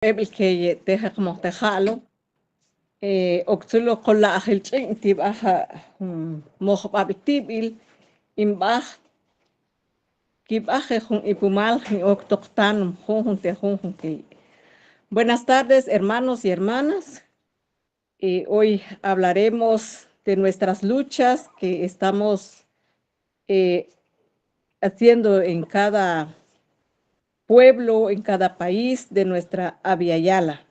que deja como tejalo, octulo con la agilching tibaja mojabitibil, imbaj, kibaje jun ipumal, octoctan, jun que. Buenas tardes, hermanos y hermanas. Hoy hablaremos de nuestras luchas que estamos haciendo en cada pueblo, en cada país de nuestra Abya-Yala.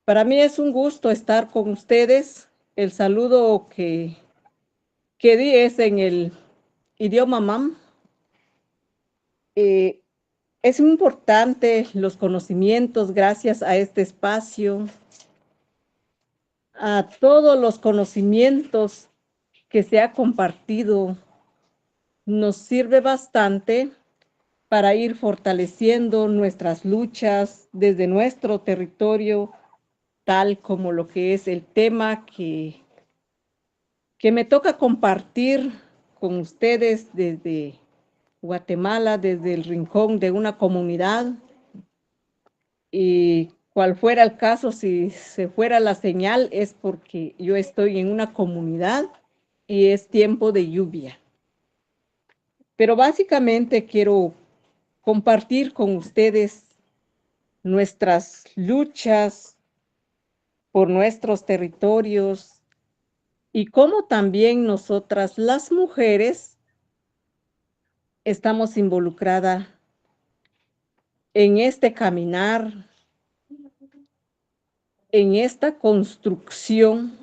Para mí es un gusto estar con ustedes. El saludo que di es en el idioma mam. Es importante los conocimientos gracias a este espacio, a todos los conocimientos que se ha compartido. Nos sirve bastante para ir fortaleciendo nuestras luchas desde nuestro territorio, tal como lo que es el tema que me toca compartir con ustedes desde Guatemala, desde el rincón de una comunidad. Y cual fuera el caso, si se fuera la señal, es porque yo estoy en una comunidad y es tiempo de lluvia. Pero básicamente quiero compartir con ustedes nuestras luchas por nuestros territorios y cómo también nosotras las mujeres estamos involucradas en este caminar, en esta construcción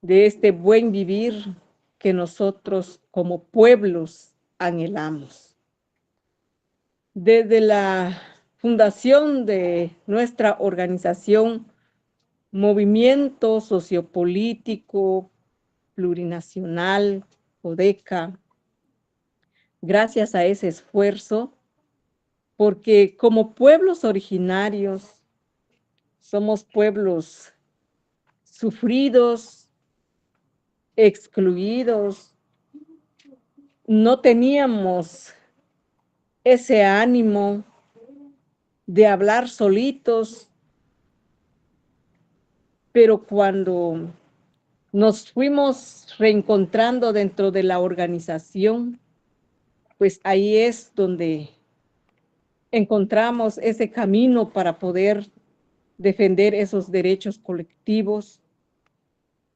de este buen vivir que nosotros como pueblos anhelamos. Desde la fundación de nuestra organización, Movimiento Sociopolítico Plurinacional, ODECA, gracias a ese esfuerzo, porque como pueblos originarios, somos pueblos sufridos, excluidos, no teníamos ese ánimo de hablar solitos, pero cuando nos fuimos reencontrando dentro de la organización, pues ahí es donde encontramos ese camino para poder defender esos derechos colectivos,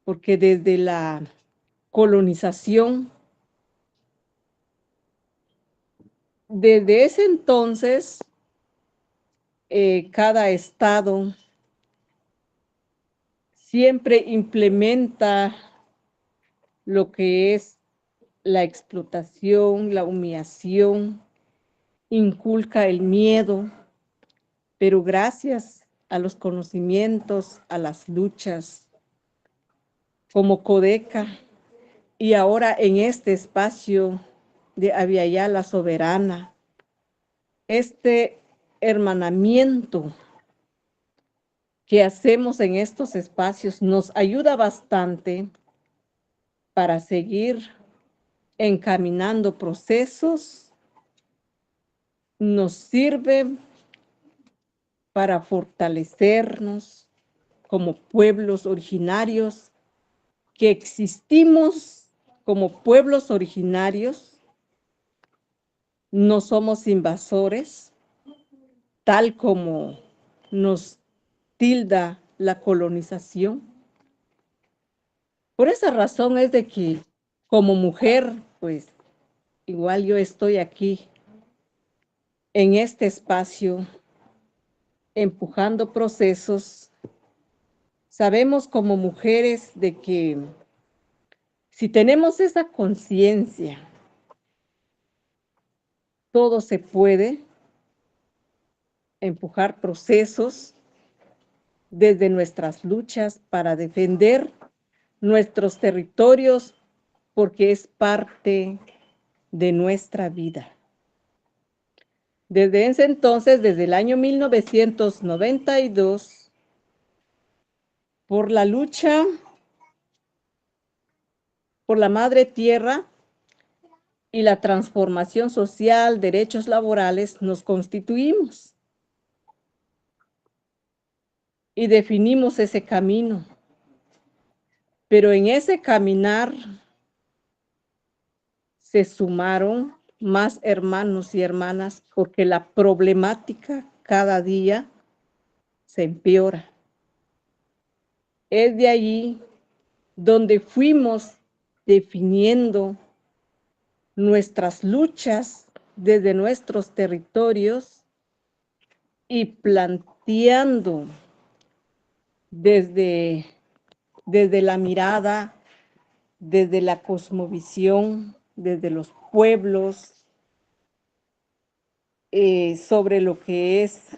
porque desde la colonización, desde ese entonces, cada estado siempre implementa lo que es la explotación, la humillación, inculca el miedo, pero gracias a los conocimientos, a las luchas, como Codeca, y ahora en este espacio de Abya-Yala Soberana, este hermanamiento que hacemos en estos espacios nos ayuda bastante para seguir encaminando procesos, nos sirve para fortalecernos como pueblos originarios, que existimos como pueblos originarios, no somos invasores, tal como nos tilda la colonización. Por esa razón es de que como mujer, pues igual yo estoy aquí en este espacio empujando procesos. Sabemos como mujeres de que si tenemos esa conciencia, todo se puede empujar procesos desde nuestras luchas para defender nuestros territorios, porque es parte de nuestra vida. Desde ese entonces, desde el año 1992, por la lucha por la madre tierra y la transformación social, derechos laborales, nos constituimos. y definimos ese camino. Pero en ese caminar se sumaron más hermanos y hermanas porque la problemática cada día se empeora. Es de allí donde fuimos definiendo nuestras luchas desde nuestros territorios y planteando desde la mirada, desde la cosmovisión, desde los pueblos, sobre lo que es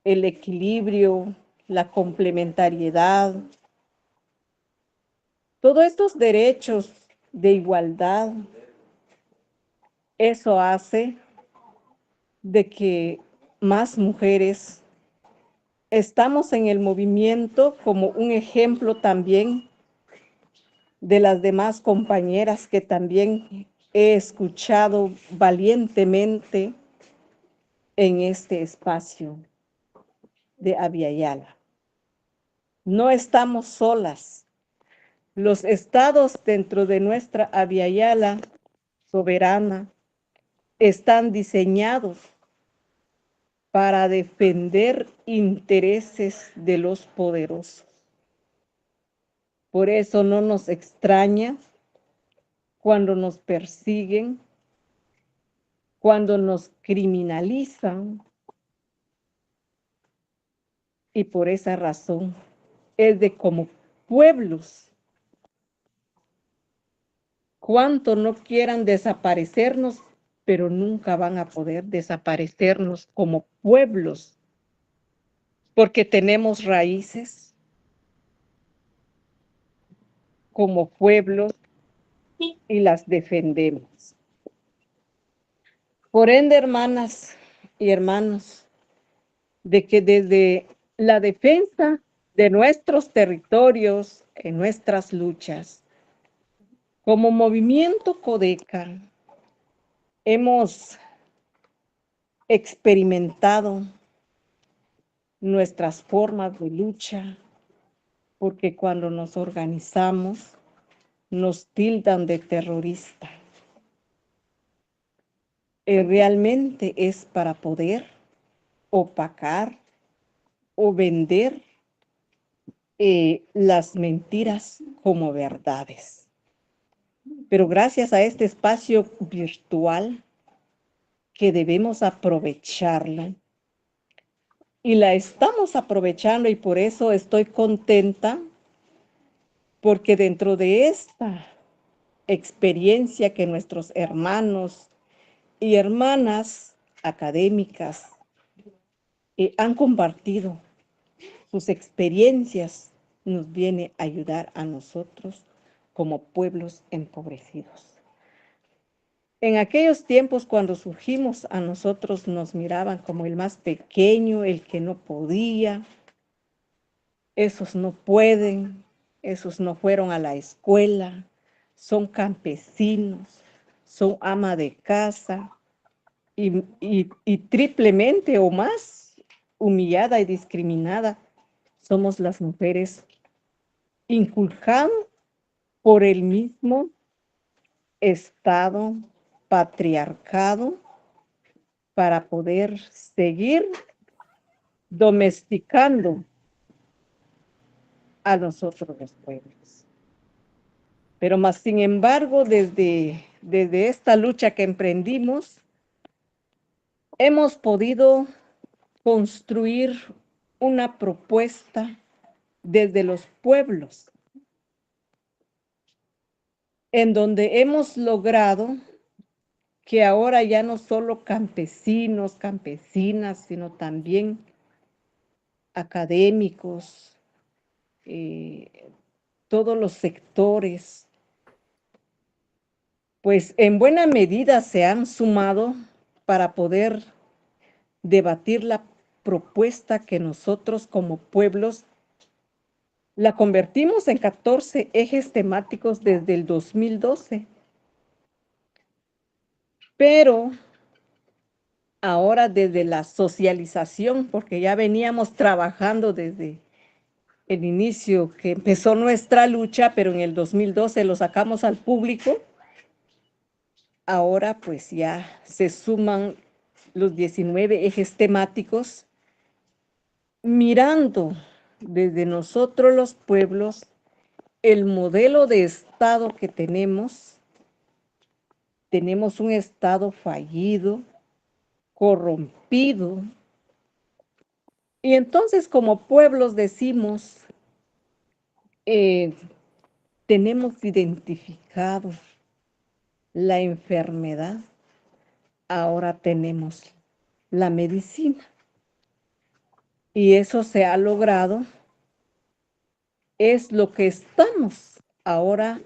el equilibrio, la complementariedad, todos estos derechos de igualdad. Eso hace de que más mujeres estamos en el movimiento como un ejemplo también de las demás compañeras que también he escuchado valientemente en este espacio de Abya Yala. No estamos solas. Los estados dentro de nuestra Abya Yala soberana están diseñados para defender intereses de los poderosos. Por eso no nos extraña cuando nos persiguen, cuando nos criminalizan, y por esa razón es de como pueblos, cuanto no quieran desaparecernos, pero nunca van a poder desaparecernos como pueblos, porque tenemos raíces como pueblos y las defendemos. Por ende, hermanas y hermanos, de que desde la defensa de nuestros territorios, en nuestras luchas, como movimiento Codeca, hemos experimentado nuestras formas de lucha, porque cuando nos organizamos, nos tildan de terrorista. Realmente es para poder opacar o vender las mentiras como verdades. Pero gracias a este espacio virtual que debemos aprovecharlo, y la estamos aprovechando, y por eso estoy contenta, porque dentro de esta experiencia que nuestros hermanos y hermanas académicas han compartido, sus experiencias nos viene a ayudar a nosotros como pueblos empobrecidos. En aquellos tiempos cuando surgimos, a nosotros nos miraban como el más pequeño, el que no podía, esos no pueden, esos no fueron a la escuela, son campesinos, son ama de casa, y triplemente o más humillada y discriminada somos las mujeres, inculcando por el mismo Estado patriarcado para poder seguir domesticando a nosotros los pueblos. Pero más sin embargo, desde esta lucha que emprendimos, hemos podido construir una propuesta desde los pueblos, en donde hemos logrado que ahora ya no solo campesinos, campesinas, sino también académicos, todos los sectores, pues en buena medida se han sumado para poder debatir la propuesta que nosotros como pueblos la convertimos en 14 ejes temáticos desde el 2012. Pero ahora desde la socialización, porque ya veníamos trabajando desde el inicio que empezó nuestra lucha, pero en el 2012 lo sacamos al público. Ahora pues ya se suman los 19 ejes temáticos, mirando desde nosotros los pueblos el modelo de Estado que tenemos. Tenemos un Estado fallido, corrompido, y entonces como pueblos decimos, tenemos identificado la enfermedad, ahora tenemos la medicina. Y eso se ha logrado, es lo que estamos ahora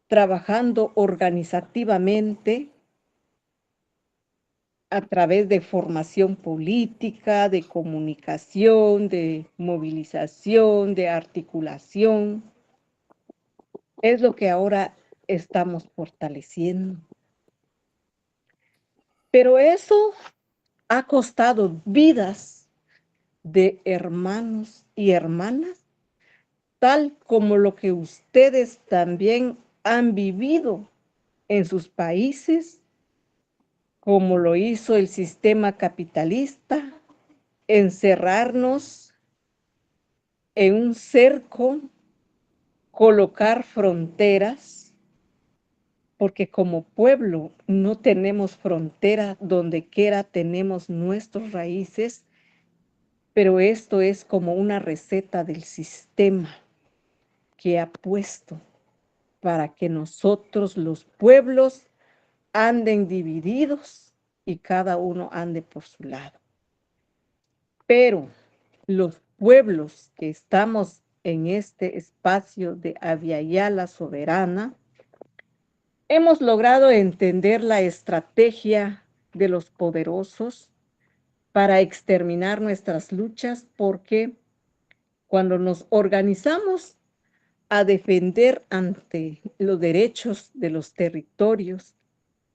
trabajando organizativamente a través de formación política, de comunicación, de movilización, de articulación. Es lo que ahora estamos fortaleciendo. Pero eso ha costado vidas de hermanos y hermanas, tal como lo que ustedes también han vivido en sus países, como lo hizo el sistema capitalista, encerrarnos en un cerco, colocar fronteras, porque como pueblo no tenemos frontera, donde quiera tenemos nuestras raíces, pero esto es como una receta del sistema que ha puesto para que nosotros los pueblos anden divididos y cada uno ande por su lado. Pero los pueblos que estamos en este espacio de Aviala Soberana, hemos logrado entender la estrategia de los poderosos para exterminar nuestras luchas, porque cuando nos organizamos a defender ante los derechos de los territorios,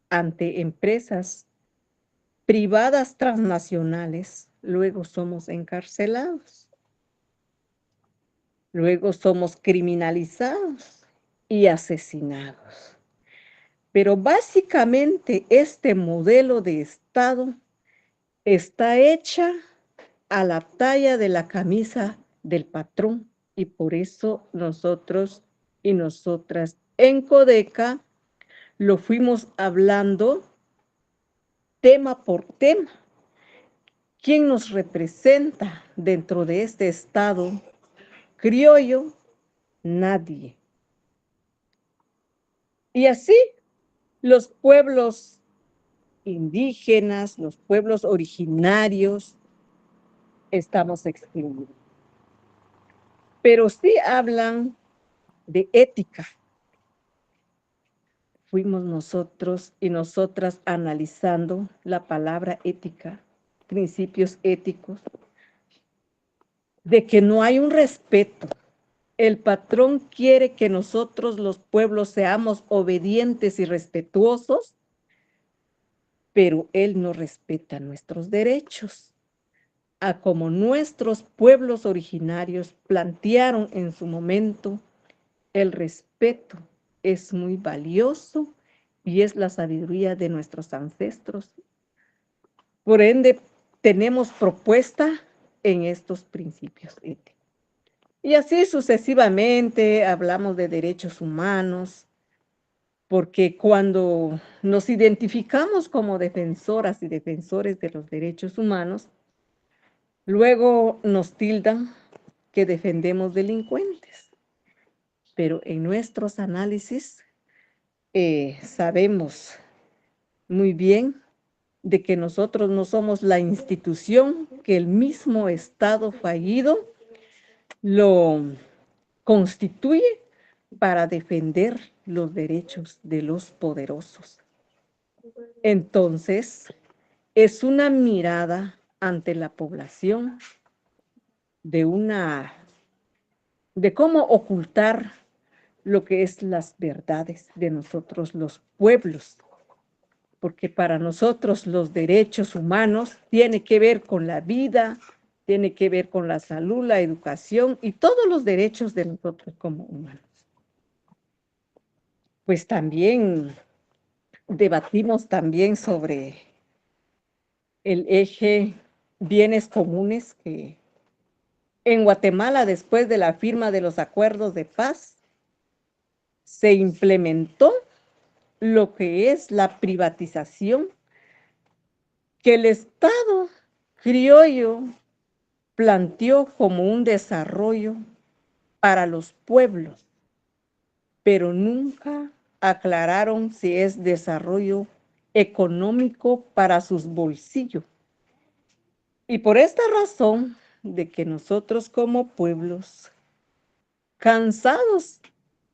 ante empresas privadas transnacionales, luego somos encarcelados, luego somos criminalizados y asesinados. Pero básicamente este modelo de Estado está hecha a la talla de la camisa del patrón, y por eso nosotros y nosotras en Codeca lo fuimos hablando tema por tema. ¿Quién nos representa dentro de este Estado criollo? Nadie. Y así los pueblos indígenas, los pueblos originarios, estamos excluidos. Pero sí hablan de ética. Fuimos nosotros y nosotras analizando la palabra ética, principios éticos, de que no hay un respeto. El patrón quiere que nosotros los pueblos seamos obedientes y respetuosos, pero él no respeta nuestros derechos, a como nuestros pueblos originarios plantearon en su momento. El respeto es muy valioso y es la sabiduría de nuestros ancestros. Por ende, tenemos propuesta en estos principios éticos. Y así sucesivamente hablamos de derechos humanos, porque cuando nos identificamos como defensoras y defensores de los derechos humanos, luego nos tildan que defendemos delincuentes. Pero en nuestros análisis sabemos muy bien de que nosotros no somos la institución que el mismo Estado fallido lo constituye para defender los derechos de los poderosos. Entonces, es una mirada ante la población de cómo ocultar lo que es las verdades de nosotros los pueblos. porque para nosotros los derechos humanos tiene que ver con la vida, tiene que ver con la salud, la educación y todos los derechos de nosotros como humanos. Pues también debatimos también sobre el eje bienes comunes que en Guatemala, después de la firma de los acuerdos de paz, se implementó lo que es la privatización que el Estado criollo planteó como un desarrollo para los pueblos, pero nunca aclararon si es desarrollo económico para sus bolsillos. Y por esta razón de que nosotros como pueblos, cansados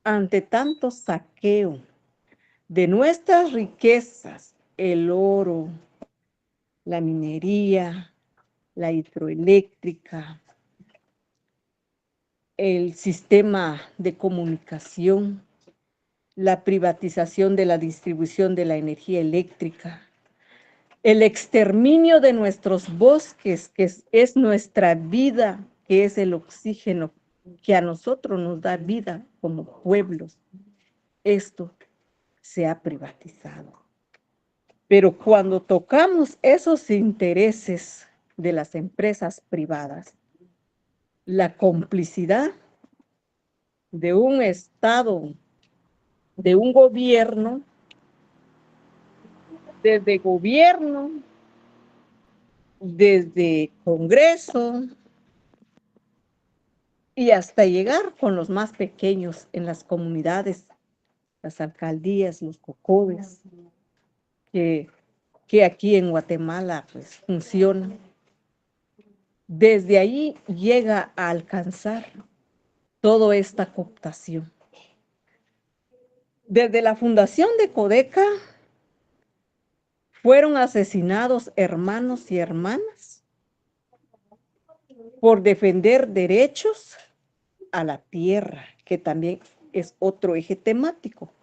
ante tanto saqueo de nuestras riquezas, el oro, la minería, la hidroeléctrica, el sistema de comunicación, la privatización de la distribución de la energía eléctrica, el exterminio de nuestros bosques, que es nuestra vida, que es el oxígeno que a nosotros nos da vida como pueblos. Esto se ha privatizado. Pero cuando tocamos esos intereses de las empresas privadas, la complicidad de un Estado, de un gobierno, desde gobierno, desde Congreso y hasta llegar con los más pequeños en las comunidades, las alcaldías, los cocobes, que aquí en Guatemala pues funcionan. Desde ahí llega a alcanzar toda esta cooptación. Desde la fundación de Codeca fueron asesinados hermanos y hermanas por defender derechos a la tierra, que también es otro eje temático.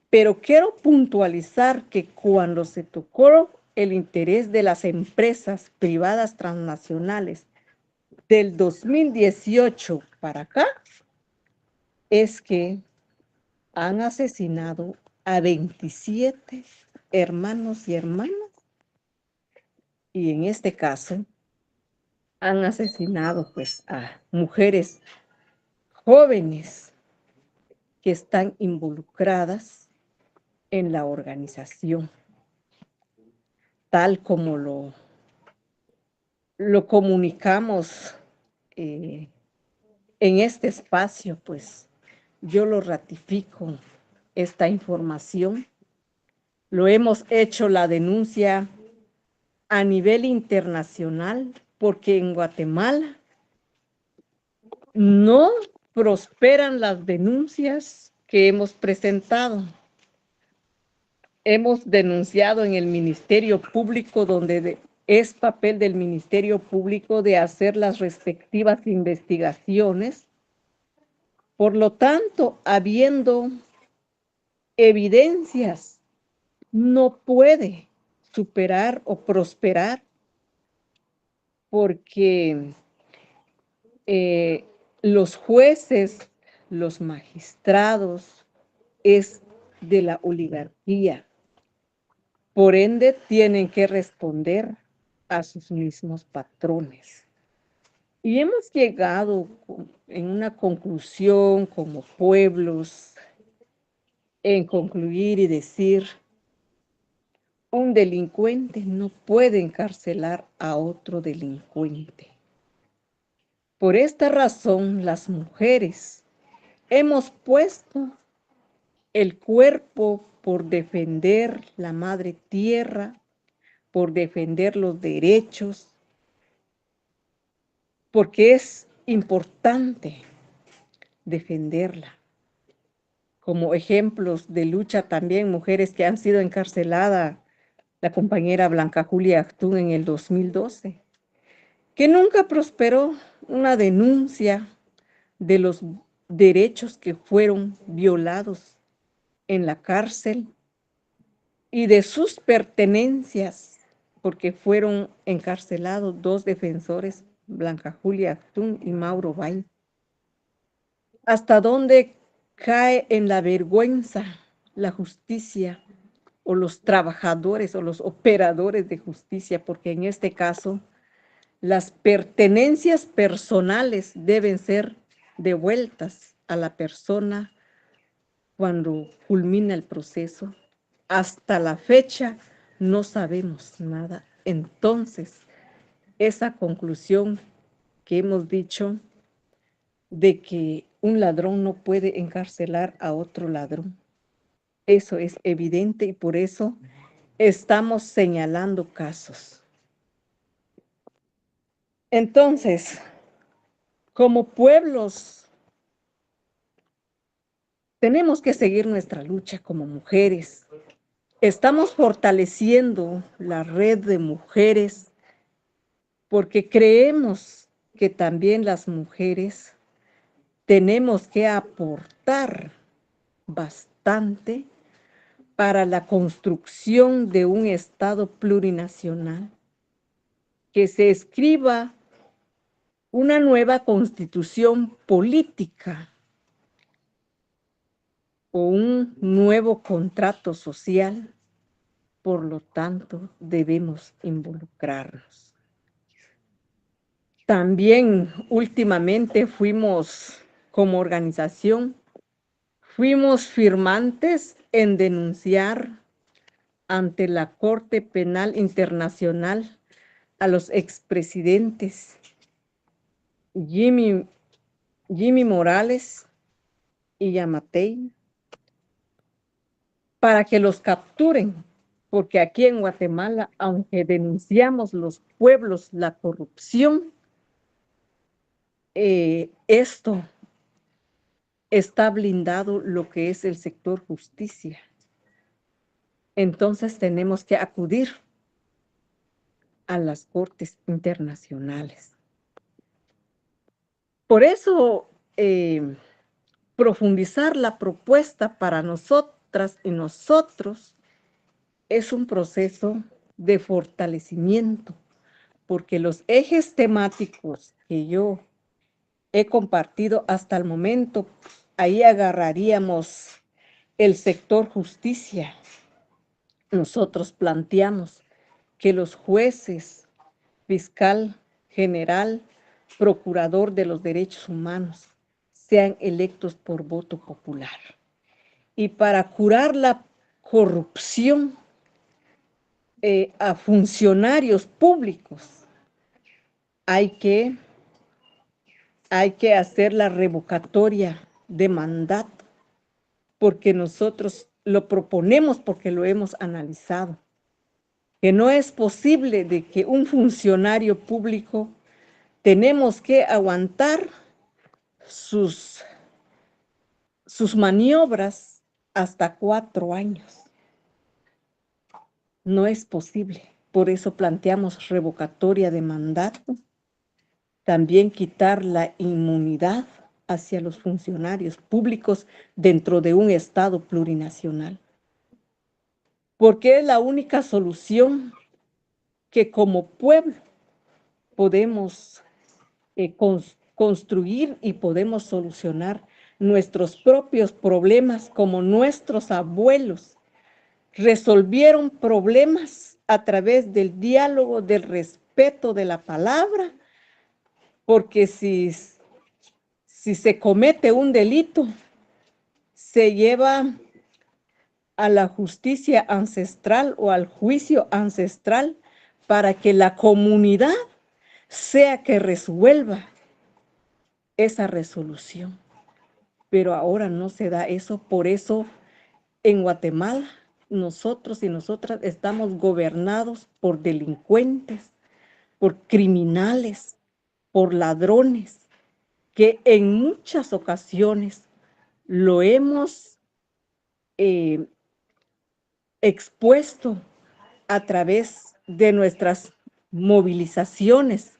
Pero quiero puntualizar que cuando se tocó el interés de las empresas privadas transnacionales del 2018 para acá, es que han asesinado a 27 hermanos y hermanas, y en este caso han asesinado pues a mujeres jóvenes que están involucradas en la organización, tal como lo comunicamos en este espacio, pues yo lo ratifico, esta información. Lo hemos hecho la denuncia a nivel internacional, porque en Guatemala no prosperan las denuncias que hemos presentado. Hemos denunciado en el Ministerio Público, donde es papel del Ministerio Público de hacer las respectivas investigaciones. Por lo tanto, habiendo evidencias, no puede superar o prosperar, porque los jueces, los magistrados, es de la oligarquía. Por ende, tienen que responder a sus mismos patrones. Y hemos llegado en una conclusión como pueblos, en concluir y decir, un delincuente no puede encarcelar a otro delincuente. Por esta razón, las mujeres hemos puesto el cuerpo por defender la madre tierra, por defender los derechos, porque es importante defenderla. Como ejemplos de lucha también, mujeres que han sido encarceladas, la compañera Blanca Julia Actún en el 2012, que nunca prosperó una denuncia de los derechos que fueron violados en la cárcel, y de sus pertenencias, porque fueron encarcelados 2 defensores, Blanca Julia Actún y Mauro Bay. ¿Hasta dónde cae en la vergüenza la justicia o los trabajadores o los operadores de justicia? Porque en este caso, las pertenencias personales deben ser devueltas a la persona cuando culmina el proceso. Hasta la fecha no sabemos nada. Entonces, esa conclusión que hemos dicho de que un ladrón no puede encarcelar a otro ladrón, eso es evidente y por eso estamos señalando casos. Entonces, como pueblos, tenemos que seguir nuestra lucha como mujeres. Estamos fortaleciendo la red de mujeres porque creemos que también las mujeres tenemos que aportar bastante para la construcción de un Estado plurinacional, que se escriba una nueva constitución política o un nuevo contrato social. Por lo tanto, debemos involucrarnos. También últimamente como organización, fuimos firmantes en denunciar ante la Corte Penal Internacional a los expresidentes Jimmy Morales y Yamatei para que los capturen, porque aquí en Guatemala, aunque denunciamos los pueblos la corrupción, esto está blindado lo que es el sector justicia. Entonces tenemos que acudir a las cortes internacionales. Por eso, profundizar la propuesta para nosotras y nosotros es un proceso de fortalecimiento, porque los ejes temáticos que yo he compartido hasta el momento, ahí agarraríamos el sector justicia. Nosotros planteamos que los jueces, fiscal general, procurador de los derechos humanos, sean electos por voto popular. Y para curar la corrupción a funcionarios públicos, hay que hacer la revocatoria de mandato, porque nosotros lo proponemos porque lo hemos analizado, que no es posible de que un funcionario público tenemos que aguantar sus maniobras hasta 4 años. No es posible. Por eso planteamos revocatoria de mandato, también quitar la inmunidad hacia los funcionarios públicos dentro de un Estado plurinacional. Porque es la única solución que como pueblo podemos construir y podemos solucionar nuestros propios problemas, como nuestros abuelos resolvieron problemas a través del diálogo, del respeto de la palabra, porque si se comete un delito, se lleva a la justicia ancestral o al juicio ancestral para que la comunidad sea que resuelva esa resolución. Pero ahora no se da eso, por eso en Guatemala nosotros y nosotras estamos gobernados por delincuentes, por criminales, por ladrones, que en muchas ocasiones lo hemos expuesto a través de nuestras movilizaciones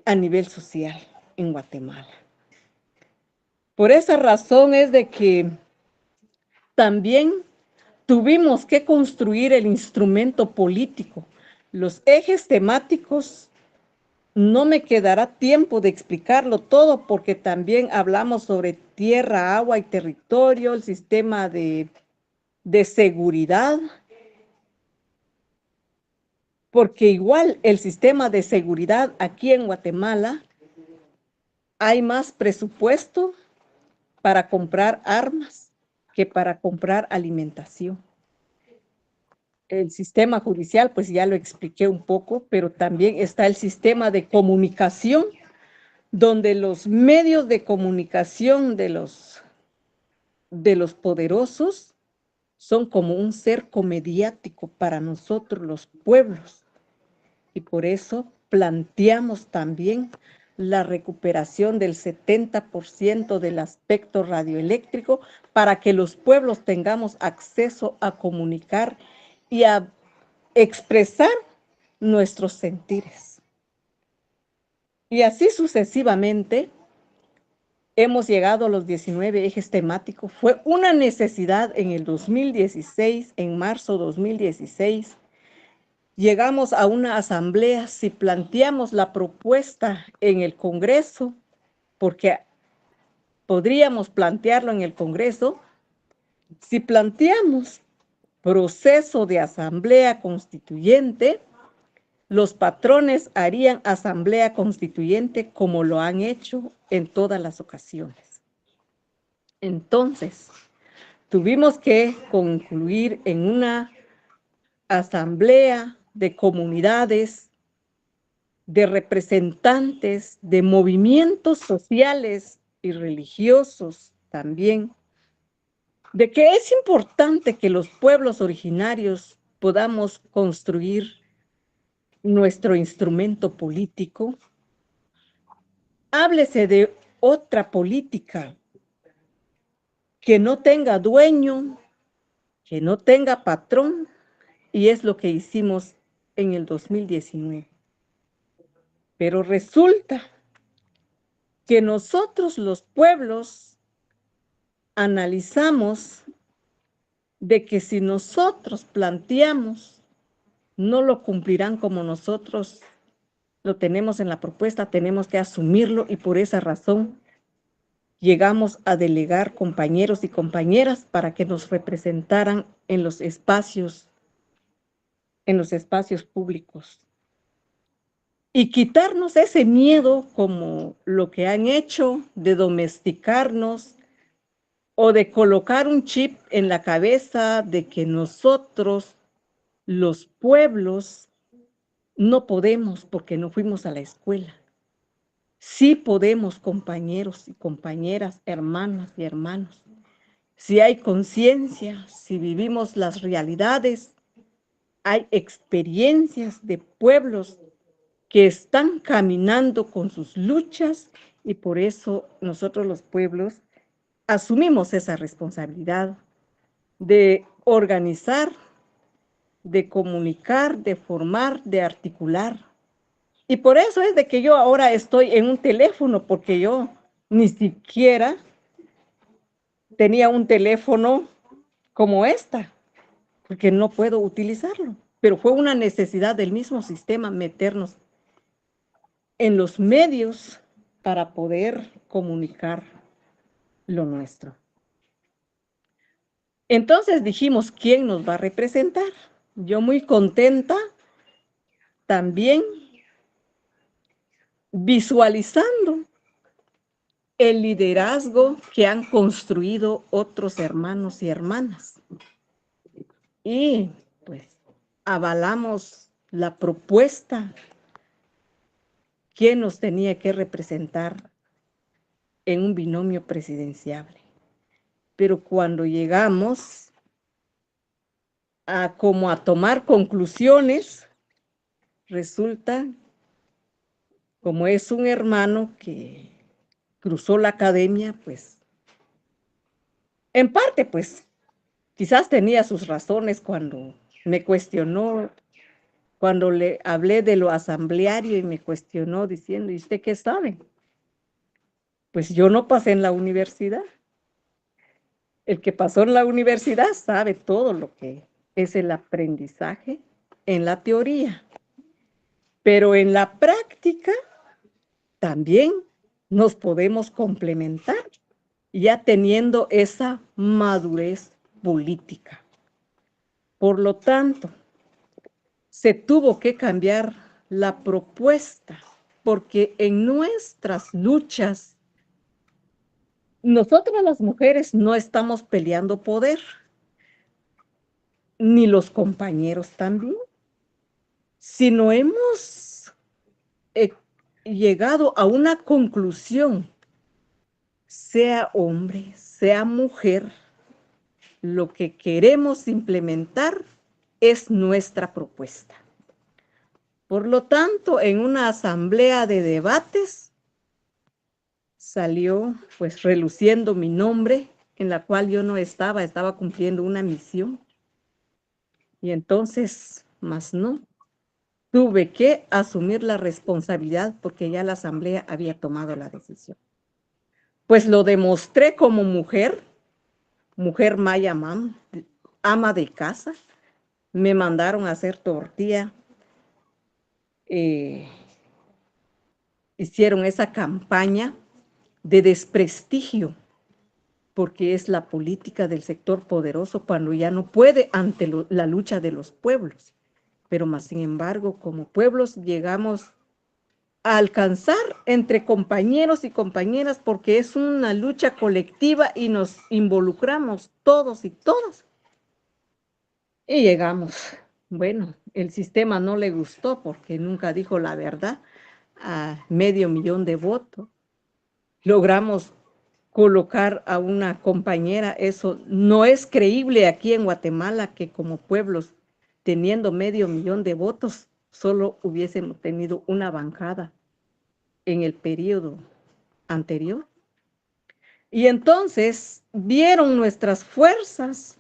a nivel social en Guatemala. Por esa razón es de que también tuvimos que construir el instrumento político, los ejes temáticos. No me quedará tiempo de explicarlo todo porque también hablamos sobre tierra, agua y territorio, el sistema de seguridad, porque igual el sistema de seguridad aquí en Guatemala hay más presupuesto para comprar armas que para comprar alimentación. El sistema judicial, pues ya lo expliqué un poco, pero también está el sistema de comunicación, donde los medios de comunicación de los poderosos son como un cerco mediático para nosotros los pueblos. Y por eso planteamos también la recuperación del 70% del aspecto radioeléctrico para que los pueblos tengamos acceso a comunicar y a expresar nuestros sentires. Y así sucesivamente hemos llegado a los 19 ejes temáticos. Fue una necesidad en el 2016, en marzo 2016, llegamos a una asamblea, si planteamos la propuesta en el Congreso, porque podríamos plantearlo en el Congreso, si planteamos proceso de asamblea constituyente, los patrones harían asamblea constituyente como lo han hecho en todas las ocasiones. Entonces, tuvimos que concluir en una asamblea de comunidades, de representantes de movimientos sociales y religiosos también, de que es importante que los pueblos originarios podamos construir nuestro instrumento político. Háblese de otra política que no tenga dueño, que no tenga patrón, y es lo que hicimos en el 2019. Pero resulta que nosotros los pueblos analizamos de que si nosotros planteamos, no lo cumplirán como nosotros lo tenemos en la propuesta, tenemos que asumirlo y por esa razón llegamos a delegar compañeros y compañeras para que nos representaran en los espacios públicos. Y quitarnos ese miedo como lo que han hecho de domesticarnos o de colocar un chip en la cabeza de que nosotros, los pueblos, no podemos porque no fuimos a la escuela. Sí podemos, compañeros y compañeras, hermanas y hermanos. Si hay conciencia, si vivimos las realidades, hay experiencias de pueblos que están caminando con sus luchas y por eso nosotros los pueblos asumimos esa responsabilidad de organizar, de comunicar, de formar, de articular. Y por eso es de que yo ahora estoy en un teléfono, porque yo ni siquiera tenía un teléfono como esta, porque no puedo utilizarlo. Pero fue una necesidad del mismo sistema meternos en los medios para poder comunicar lo nuestro. Entonces dijimos, ¿quién nos va a representar? Yo muy contenta también visualizando el liderazgo que han construido otros hermanos y hermanas. Y pues avalamos la propuesta, quién nos tenía que representar en un binomio presidenciable. Pero cuando llegamos a tomar conclusiones, resulta, como es un hermano que cruzó la academia, pues, en parte, pues, quizás tenía sus razones cuando me cuestionó, cuando le hablé de lo asambleario y me cuestionó diciendo, ¿y usted qué sabe? Pues yo no pasé en la universidad. El que pasó en la universidad sabe todo lo que es el aprendizaje en la teoría, pero en la práctica también nos podemos complementar, ya teniendo esa madurez política. Por lo tanto, se tuvo que cambiar la propuesta, porque en nuestras luchas, nosotras las mujeres no estamos peleando poder, ni los compañeros también, sino hemos llegado a una conclusión, sea hombre, sea mujer, lo que queremos implementar es nuestra propuesta. Por lo tanto, en una asamblea de debates salió pues reluciendo mi nombre, en la cual yo no estaba cumpliendo una misión. Y entonces, más no, tuve que asumir la responsabilidad porque ya la asamblea había tomado la decisión. Pues lo demostré como mujer, mujer maya mam, ama de casa. Me mandaron a hacer tortilla. Hicieron esa campaña de desprestigio, porque es la política del sector poderoso cuando ya no puede ante la lucha de los pueblos. Pero más sin embargo, como pueblos llegamos a alcanzar entre compañeros y compañeras porque es una lucha colectiva y nos involucramos todos y todas. Y llegamos. Bueno, el sistema no le gustó porque nunca dijo la verdad, a 500,000 de votos. Logramos colocar a una compañera, eso no es creíble aquí en Guatemala que como pueblos, teniendo 500,000 de votos, solo hubiésemos tenido una bancada en el periodo anterior. Y entonces vieron nuestras fuerzas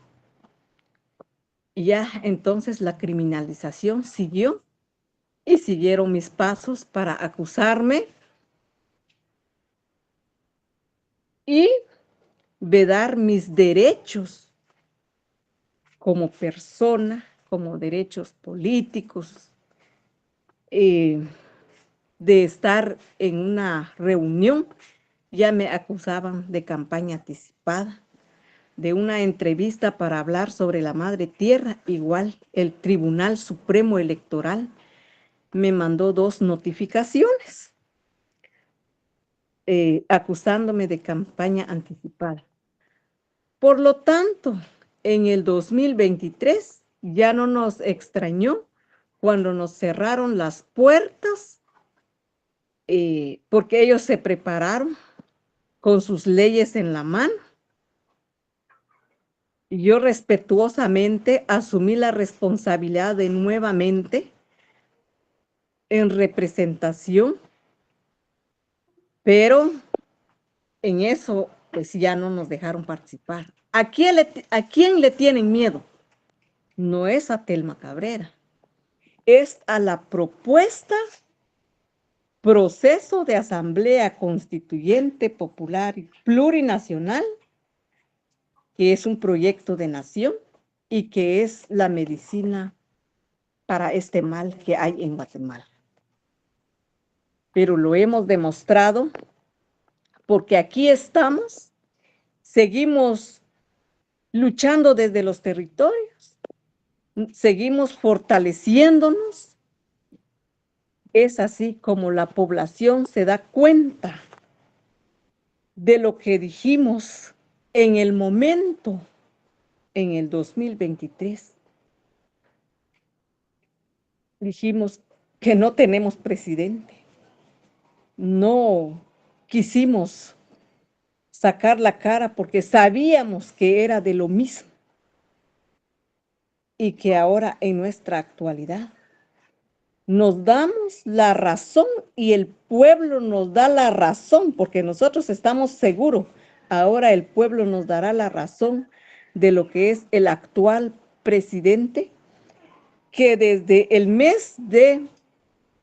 y ya entonces la criminalización siguió y siguieron mis pasos para acusarme y vedar mis derechos como persona, como derechos políticos, de estar en una reunión, ya me acusaban de campaña anticipada, de una entrevista para hablar sobre la Madre Tierra, igual el Tribunal Supremo Electoral me mandó 2 notificaciones acusándome de campaña anticipada. Por lo tanto, en el 2023 ya no nos extrañó cuando nos cerraron las puertas, porque ellos se prepararon con sus leyes en la mano. Y yo respetuosamente asumí la responsabilidad de nuevamente en representación, pero en eso pues ya no nos dejaron participar. ¿A quién le tienen miedo? No es a Telma Cabrera, es a la propuesta proceso de asamblea constituyente popular y plurinacional, que es un proyecto de nación y que es la medicina para este mal que hay en Guatemala. Pero lo hemos demostrado porque aquí estamos, seguimos luchando desde los territorios, seguimos fortaleciéndonos. Es así como la población se da cuenta de lo que dijimos en el momento, en el 2023. Dijimos que no tenemos presidente. No quisimos sacar la cara porque sabíamos que era de lo mismo y que ahora en nuestra actualidad nos damos la razón y el pueblo nos da la razón porque nosotros estamos seguros. Ahora el pueblo nos dará la razón de lo que es el actual presidente, que desde el mes de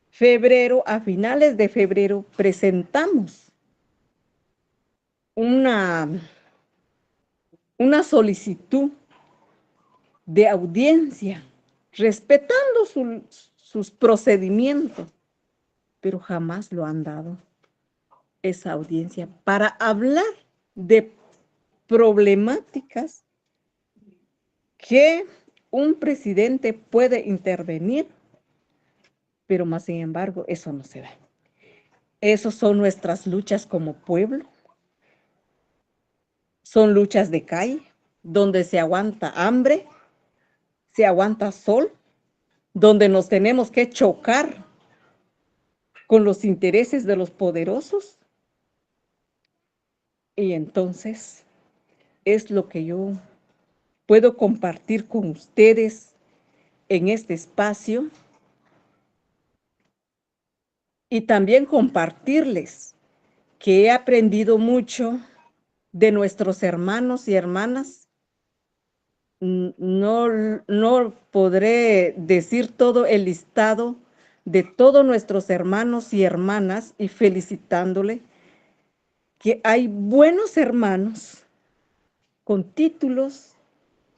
febrero, a finales de febrero, presentamos una una solicitud de audiencia, respetando sus procedimientos, pero jamás lo han dado esa audiencia para hablar de problemáticas que un presidente puede intervenir, pero más sin embargo eso no se da. Esas son nuestras luchas como pueblo. Son luchas de calle, donde se aguanta hambre, se aguanta sol, donde nos tenemos que chocar con los intereses de los poderosos. Y entonces es lo que yo puedo compartir con ustedes en este espacio y también compartirles que he aprendido mucho de nuestros hermanos y hermanas. No podré decir todo el listado de todos nuestros hermanos y hermanas y felicitándole que hay buenos hermanos con títulos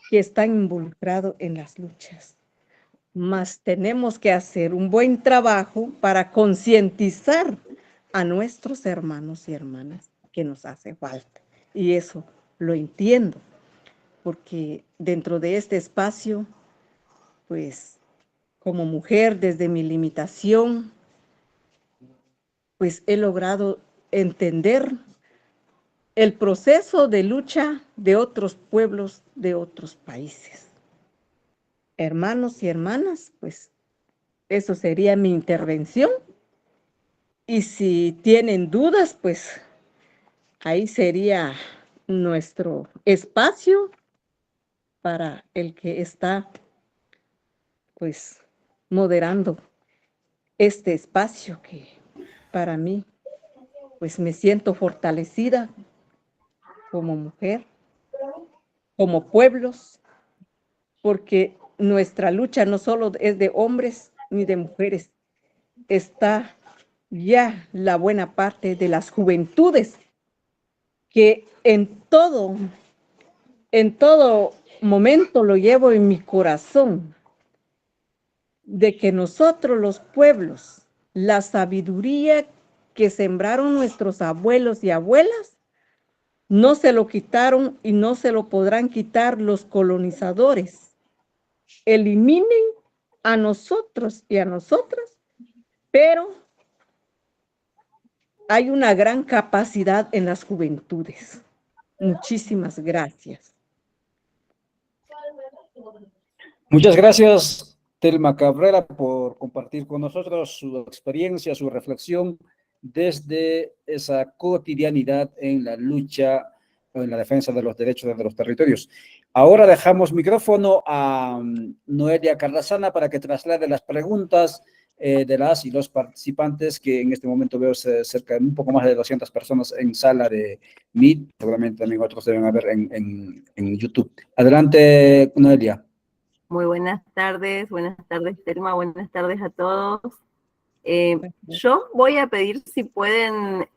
que están involucrados en las luchas. Mas tenemos que hacer un buen trabajo para concientizar a nuestros hermanos y hermanas que nos hace falta. Y eso lo entiendo, porque dentro de este espacio, pues como mujer desde mi limitación, pues he logrado entender el proceso de lucha de otros pueblos, de otros países. Hermanos y hermanas, pues eso sería mi intervención. Y si tienen dudas, pues ahí sería nuestro espacio para el que está, pues, moderando este espacio que para mí, pues me siento fortalecida como mujer, como pueblos, porque nuestra lucha no solo es de hombres ni de mujeres, está ya la buena parte de las juventudes que en todo momento lo llevo en mi corazón, de que nosotros los pueblos, la sabiduría que sembraron nuestros abuelos y abuelas, no se lo quitaron y no se lo podrán quitar los colonizadores. Eliminen a nosotros y a nosotras, pero hay una gran capacidad en las juventudes. Muchísimas gracias. Muchas gracias, Telma Cabrera, por compartir con nosotros su experiencia, su reflexión desde esa cotidianidad en la lucha o en la defensa de los derechos de los territorios. Ahora dejamos micrófono a Noelia Carrasana para que traslade las preguntas de las y los participantes, que en este momento veo cerca de un poco más de 200 personas en sala de Meet, seguramente también otros deben haber en YouTube. Adelante, Noelia. Muy buenas tardes, Telma, buenas tardes a todos. Yo voy a pedir si pueden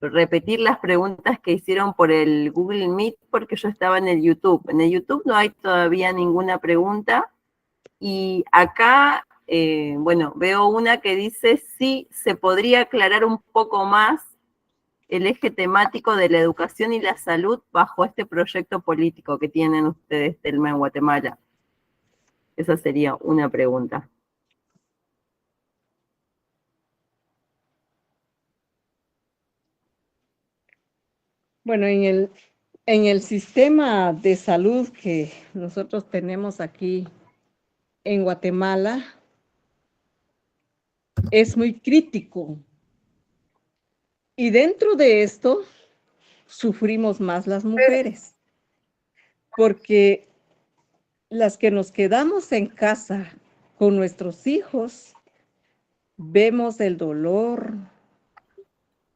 repetir las preguntas que hicieron por el Google Meet, porque yo estaba en el YouTube. En el YouTube no hay todavía ninguna pregunta. Y acá, bueno, veo una que dice si se podría aclarar un poco más el eje temático de la educación y la salud bajo este proyecto político que tienen ustedes, Telma, en Guatemala. Esa sería una pregunta. Bueno, en el sistema de salud que nosotros tenemos aquí en Guatemala, es muy crítico. Y dentro de esto, sufrimos más las mujeres, porque las que nos quedamos en casa con nuestros hijos, vemos el dolor,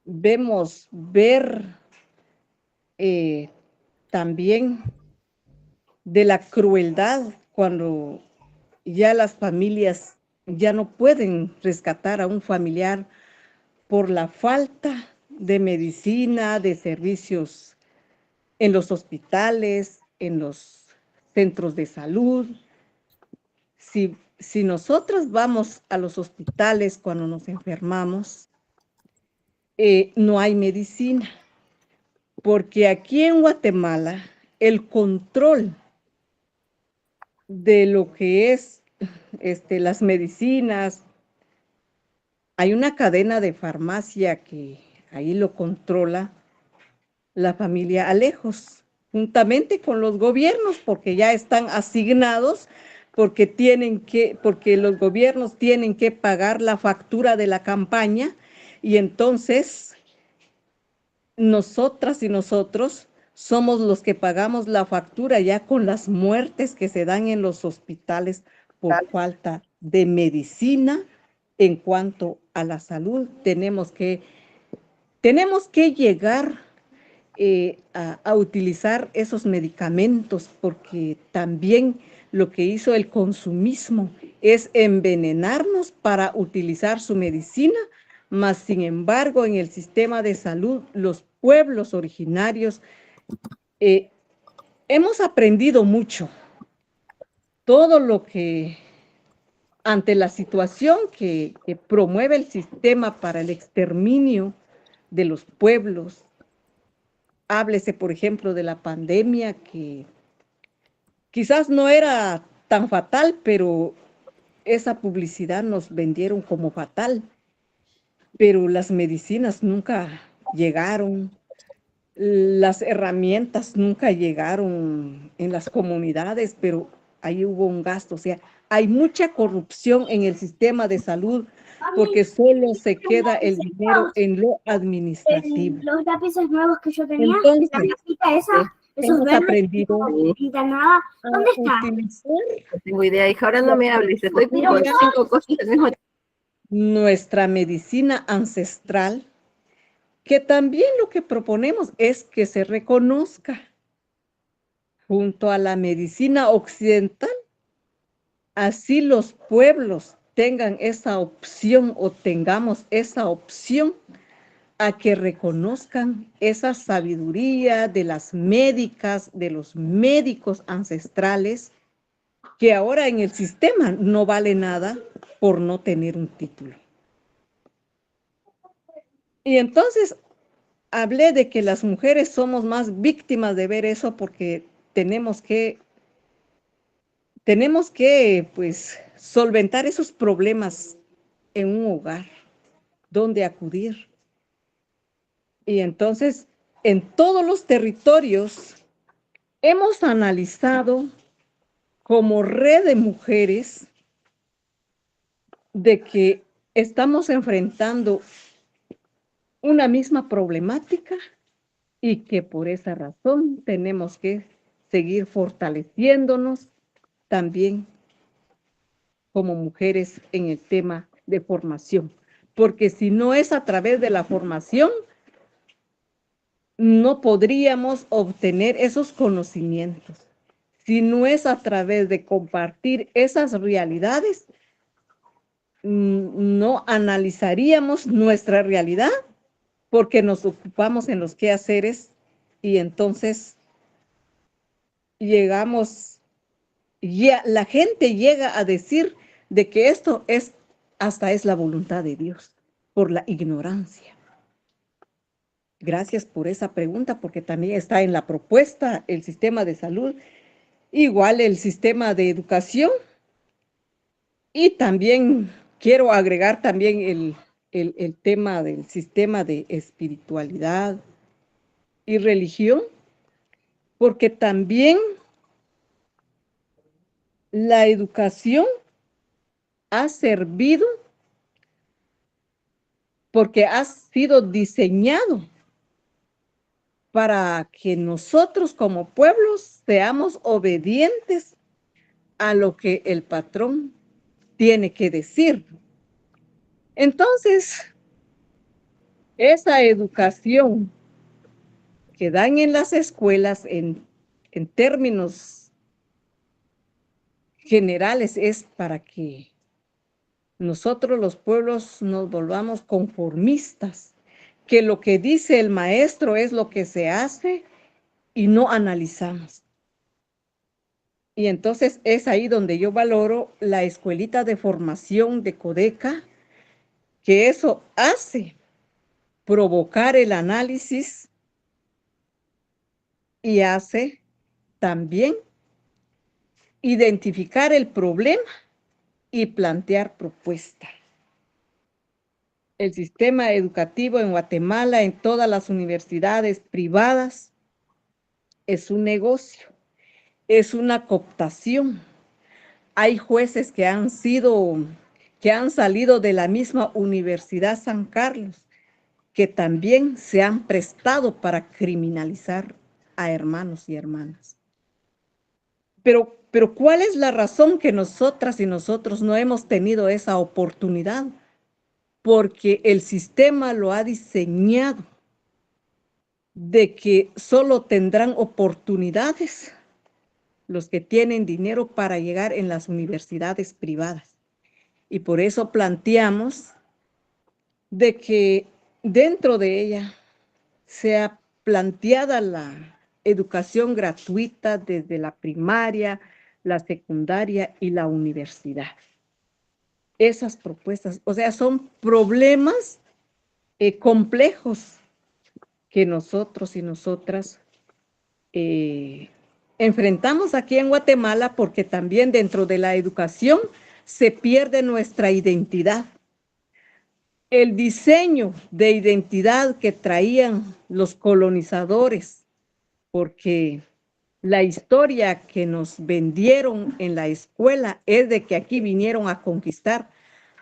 vemos también de la crueldad cuando ya las familias ya no pueden rescatar a un familiar por la falta de medicina, de servicios en los hospitales, en los centros de salud. Si nosotros vamos a los hospitales cuando nos enfermamos, no hay medicina, porque aquí en Guatemala el control de lo que es las medicinas, hay una cadena de farmacia que ahí lo controla la familia Alejos, juntamente con los gobiernos, porque ya están asignados, porque los gobiernos tienen que pagar la factura de la campaña, y entonces nosotras y nosotros somos los que pagamos la factura ya con las muertes que se dan en los hospitales por falta de medicina. En cuanto a la salud, tenemos que llegar a utilizar esos medicamentos, porque también lo que hizo el consumismo es envenenarnos para utilizar su medicina, mas sin embargo en el sistema de salud los pueblos originarios hemos aprendido mucho. Todo lo que ante la situación que promueve el sistema para el exterminio de los pueblos, háblese, por ejemplo, de la pandemia, que quizás no era tan fatal, pero esa publicidad nos vendieron como fatal. Pero las medicinas nunca llegaron, las herramientas nunca llegaron en las comunidades, pero ahí hubo un gasto. O sea, hay mucha corrupción en el sistema de salud porque solo se queda el dinero en lo administrativo. Los lápices nuevos que yo tenía, Entonces, la cajita esa, esos hemos verdes, aprendido no pintan nada. ¿Dónde está? No tengo idea, hija, ahora no me hables, estoy con 5 cosas al mismo tiempo. Nuestra medicina ancestral, que también lo que proponemos es que se reconozca junto a la medicina occidental, así los pueblos tengan esa opción o tengamos esa opción a que reconozcan esa sabiduría de las médicas, de los médicos ancestrales, que ahora en el sistema no vale nada por no tener un título. Y entonces hablé de que las mujeres somos más víctimas de ver eso porque tenemos que pues, solventar esos problemas en un hogar, donde acudir. Y entonces, en todos los territorios, hemos analizado como red de mujeres de que estamos enfrentando una misma problemática y que por esa razón tenemos que seguir fortaleciéndonos también como mujeres en el tema de formación, porque si no es a través de la formación, no podríamos obtener esos conocimientos. Si no es a través de compartir esas realidades, no analizaríamos nuestra realidad porque nos ocupamos en los quehaceres y entonces la gente llega a decir de que esto hasta es la voluntad de Dios, por la ignorancia. Gracias por esa pregunta, porque también está en la propuesta el sistema de salud, igual el sistema de educación, y también quiero agregar también el tema del sistema de espiritualidad y religión, porque también la educación ha servido porque ha sido diseñado para que nosotros como pueblos seamos obedientes a lo que el patrón tiene que decir. Entonces, esa educación que dan en las escuelas en términos generales es para que nosotros los pueblos nos volvamos conformistas, que lo que dice el maestro es lo que se hace y no analizamos. Y entonces es ahí donde yo valoro la escuelita de formación de Codeca, que eso hace provocar el análisis y hace también identificar el problema y plantear propuestas. El sistema educativo en Guatemala, en todas las universidades privadas, es un negocio, es una cooptación. Hay jueces que han salido de la misma Universidad San Carlos, que también se han prestado para criminalizar a hermanos y hermanas. Pero ¿cuál es la razón que nosotras y nosotros no hemos tenido esa oportunidad? Porque el sistema lo ha diseñado de que solo tendrán oportunidades los que tienen dinero para llegar en las universidades privadas. Y por eso planteamos de que dentro de ella sea planteada la educación gratuita desde la primaria, la secundaria y la universidad. Esas propuestas, o sea, son problemas complejos que nosotros y nosotras enfrentamos aquí en Guatemala, porque también dentro de la educación se pierde nuestra identidad. El diseño de identidad que traían los colonizadores, porque la historia que nos vendieron en la escuela es de que aquí vinieron a conquistar.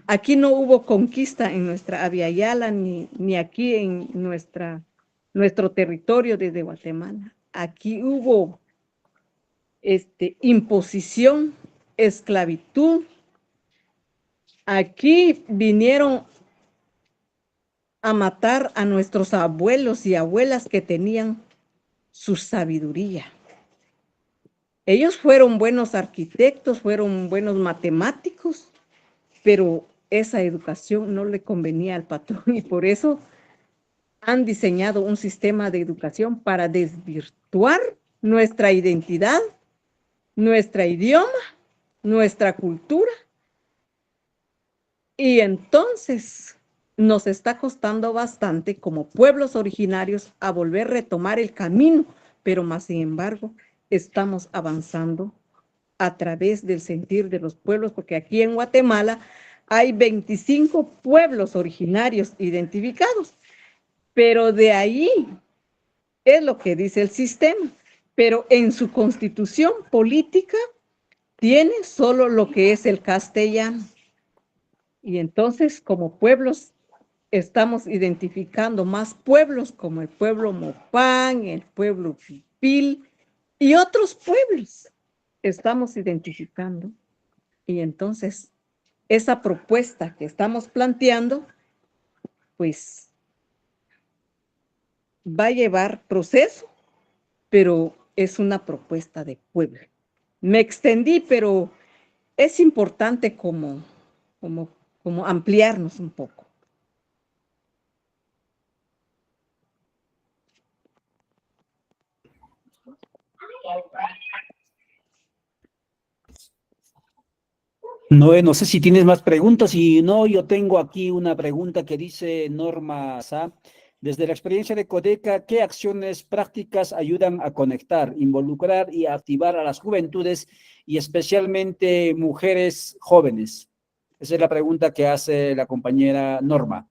Aquí no hubo conquista en nuestra Abya Yala ni aquí en nuestro territorio desde Guatemala. Aquí hubo imposición, esclavitud. Aquí vinieron a matar a nuestros abuelos y abuelas que tenían su sabiduría. Ellos fueron buenos arquitectos, fueron buenos matemáticos, pero esa educación no le convenía al patrón y por eso han diseñado un sistema de educación para desvirtuar nuestra identidad, nuestro idioma, nuestra cultura. Y entonces nos está costando bastante como pueblos originarios a volver a retomar el camino, pero más sin embargo estamos avanzando a través del sentir de los pueblos, porque aquí en Guatemala hay 25 pueblos originarios identificados, pero de ahí es lo que dice el sistema, pero en su constitución política tiene solo lo que es el castellano. Y entonces, como pueblos, estamos identificando más pueblos como el pueblo Mopán, el pueblo Pipil y otros pueblos. Estamos identificando. Y entonces, esa propuesta que estamos planteando, pues, va a llevar proceso, pero es una propuesta de pueblo. Me extendí, pero es importante como ampliarnos un poco. No sé si tienes más preguntas. Si no, yo tengo aquí una pregunta que dice Norma Sá. Desde la experiencia de Codeca, ¿qué acciones prácticas ayudan a conectar, involucrar y activar a las juventudes y especialmente mujeres jóvenes? Esa es la pregunta que hace la compañera Norma.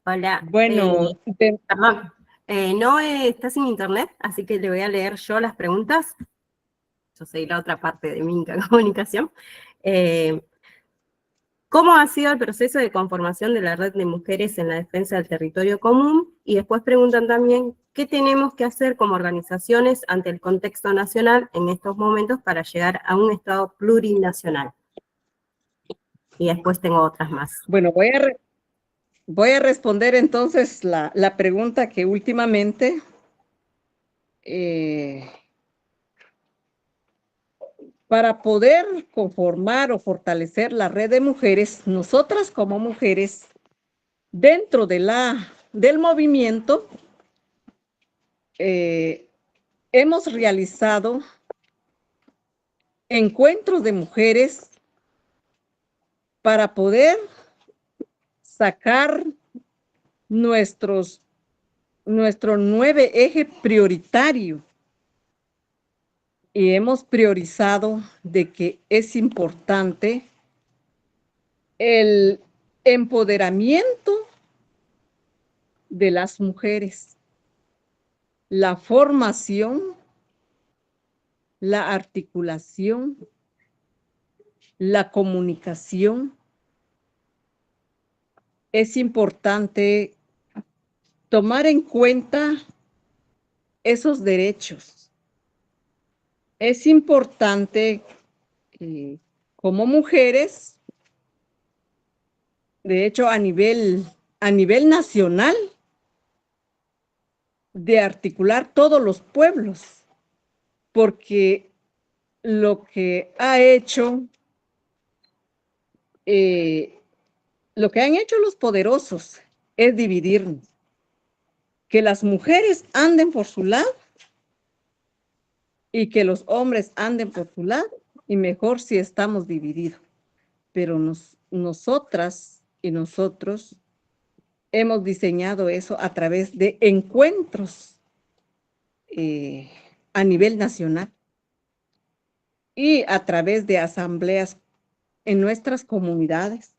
Hola. Bueno, Perdón. Noé está sin internet, así que le voy a leer yo las preguntas. Yo soy la otra parte de mi comunicación. ¿Cómo ha sido el proceso de conformación de la red de mujeres en la defensa del territorio común? Y después preguntan también, ¿qué tenemos que hacer como organizaciones ante el contexto nacional en estos momentos para llegar a un Estado plurinacional? Y después tengo otras más. Bueno, voy a responder entonces la pregunta que últimamente para poder conformar o fortalecer la red de mujeres, nosotras como mujeres, dentro del movimiento, hemos realizado encuentros de mujeres para poder sacar nuestro 9 eje prioritario. Y hemos priorizado de que es importante el empoderamiento de las mujeres, la formación, la articulación, la comunicación. Es importante tomar en cuenta esos derechos. Es importante como mujeres, de hecho a nivel nacional, de articular todos los pueblos, porque lo que han hecho los poderosos es dividirnos, que las mujeres anden por su lado y que los hombres anden por su lado, y mejor si estamos divididos. Pero nosotras y nosotros hemos diseñado eso a través de encuentros a nivel nacional y a través de asambleas en nuestras comunidades,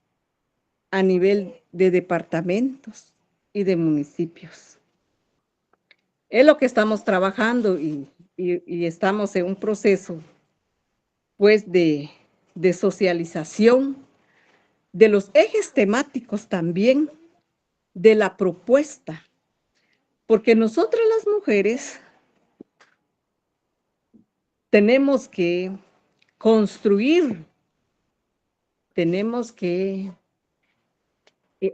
a nivel de departamentos y de municipios. Es lo que estamos trabajando y estamos en un proceso, pues, de socialización de los ejes temáticos también, de la propuesta, porque nosotras las mujeres tenemos que construir, tenemos que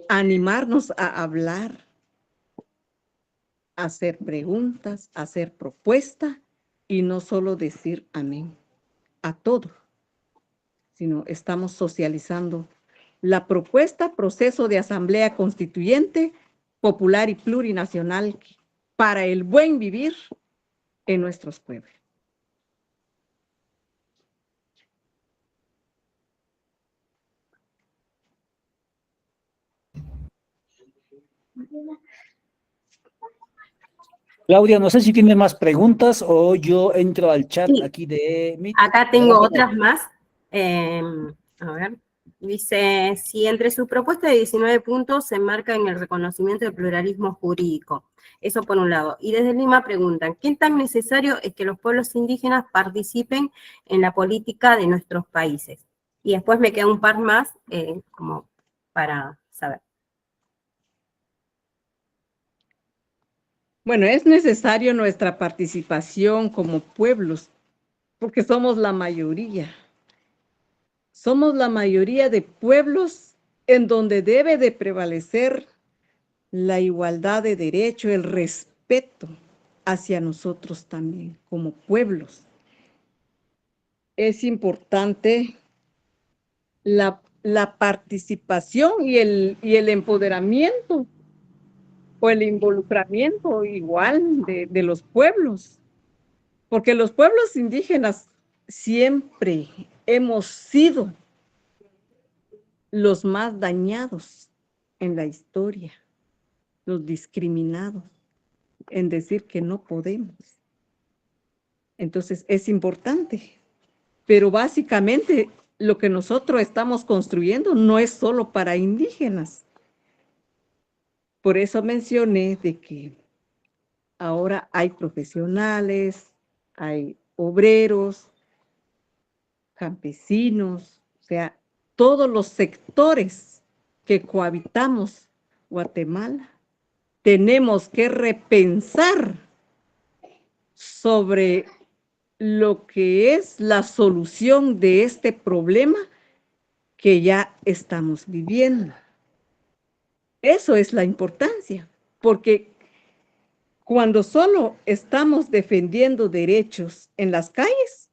animarnos a hablar, a hacer preguntas, a hacer propuestas y no solo decir amén a todo, sino estamos socializando la propuesta, proceso de asamblea constituyente, popular y plurinacional para el buen vivir en nuestros pueblos. Claudia, no sé si tiene más preguntas o yo entro al chat Sí. aquí de Meet. Acá tengo Adelante, otras más. A ver, dice, si entre su propuesta de 19 puntos se enmarca en el reconocimiento del pluralismo jurídico. Eso por un lado. Y desde Lima preguntan, ¿qué tan necesario es que los pueblos indígenas participen en la política de nuestros países? Y después me queda un par más como para saber. Bueno, es necesario nuestra participación como pueblos, porque somos la mayoría. Somos la mayoría de pueblos en donde debe de prevalecer la igualdad de derecho, el respeto hacia nosotros también como pueblos. Es importante la participación y el empoderamiento o el involucramiento igual de los pueblos, porque los pueblos indígenas siempre hemos sido los más dañados en la historia, los discriminados, en decir que no podemos. Entonces es importante, pero básicamente lo que nosotros estamos construyendo no es solo para indígenas. Por eso mencioné de que ahora hay profesionales, hay obreros, campesinos, o sea, todos los sectores que cohabitamos Guatemala, tenemos que repensar sobre lo que es la solución de este problema que ya estamos viviendo. Eso es la importancia, porque cuando solo estamos defendiendo derechos en las calles,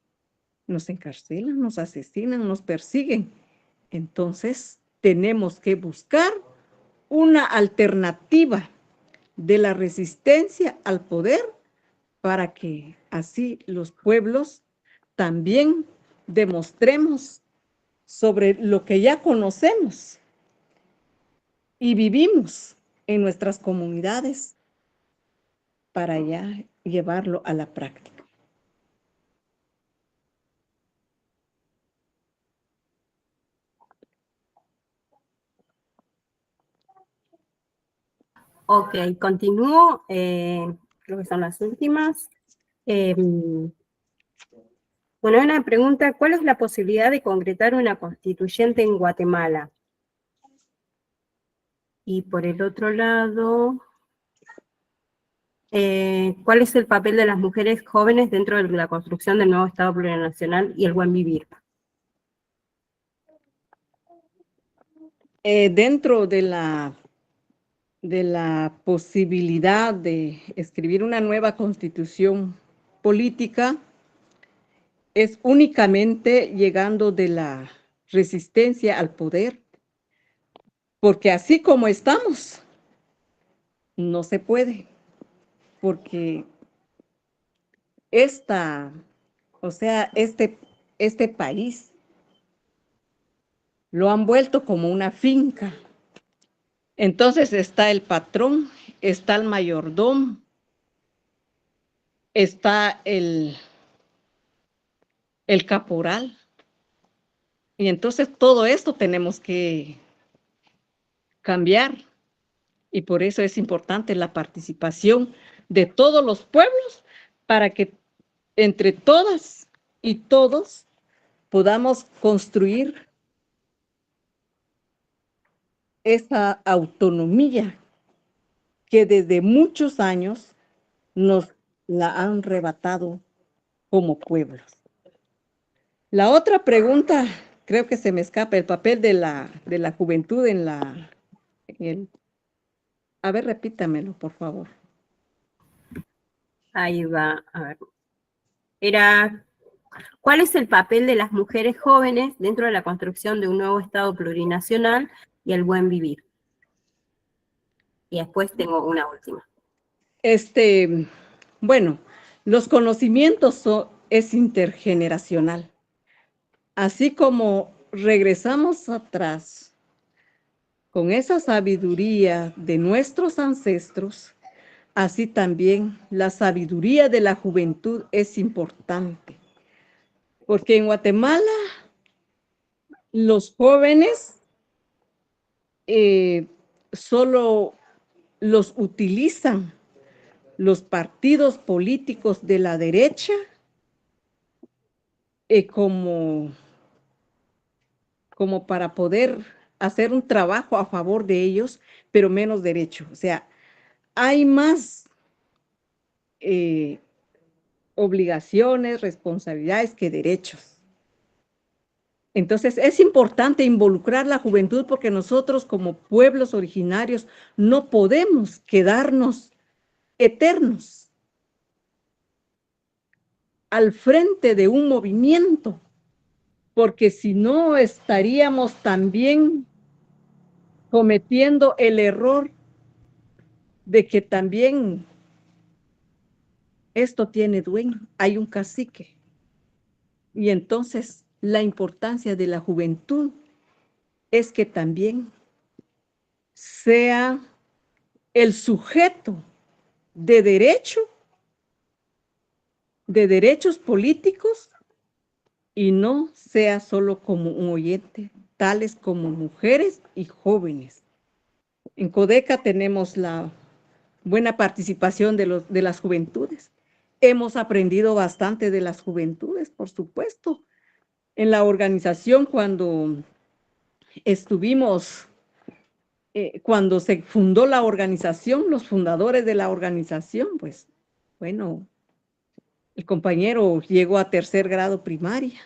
nos encarcelan, nos asesinan, nos persiguen. Entonces, tenemos que buscar una alternativa de la resistencia al poder para que así los pueblos también demostremos sobre lo que ya conocemos y vivimos en nuestras comunidades para ya llevarlo a la práctica. Ok, continúo. Creo que son las últimas. Bueno, una pregunta, ¿cuál es la posibilidad de concretar una constituyente en Guatemala? Y por el otro lado, ¿cuál es el papel de las mujeres jóvenes dentro de la construcción del nuevo Estado plurinacional y el buen vivir? Dentro de la posibilidad de escribir una nueva constitución política, es únicamente llegando de la resistencia al poder, porque así como estamos, no se puede, porque este país lo han vuelto como una finca. Entonces está el patrón, está el mayordomo, está el caporal. Y entonces todo esto tenemos que cambiar. Y por eso es importante la participación de todos los pueblos para que entre todas y todos podamos construir esa autonomía que desde muchos años nos la han arrebatado como pueblos. La otra pregunta, creo que se me escapa, el papel de la juventud a ver, repítamelo, por favor. Ahí va, a ver. ¿Cuál es el papel de las mujeres jóvenes dentro de la construcción de un nuevo Estado plurinacional y el buen vivir? Y después tengo una última. Bueno, los conocimientos es intergeneracional. Así como regresamos atrás con esa sabiduría de nuestros ancestros, así también la sabiduría de la juventud es importante. Porque en Guatemala los jóvenes solo los utilizan los partidos políticos de la derecha como para poder hacer un trabajo a favor de ellos, pero menos derecho. O sea, hay más obligaciones, responsabilidades que derechos. Entonces, es importante involucrar la juventud porque nosotros como pueblos originarios no podemos quedarnos eternos al frente de un movimiento, porque si no estaríamos también cometiendo el error de que también esto tiene dueño, hay un cacique. Y entonces la importancia de la juventud es que también sea el sujeto de derechos políticos y no sea solo como un oyente, tales como mujeres y jóvenes. En Codeca tenemos la buena participación de las juventudes. Hemos aprendido bastante de las juventudes, por supuesto. En la organización, cuando cuando se fundó la organización, los fundadores de la organización, pues, bueno, el compañero llegó a 3er grado primaria.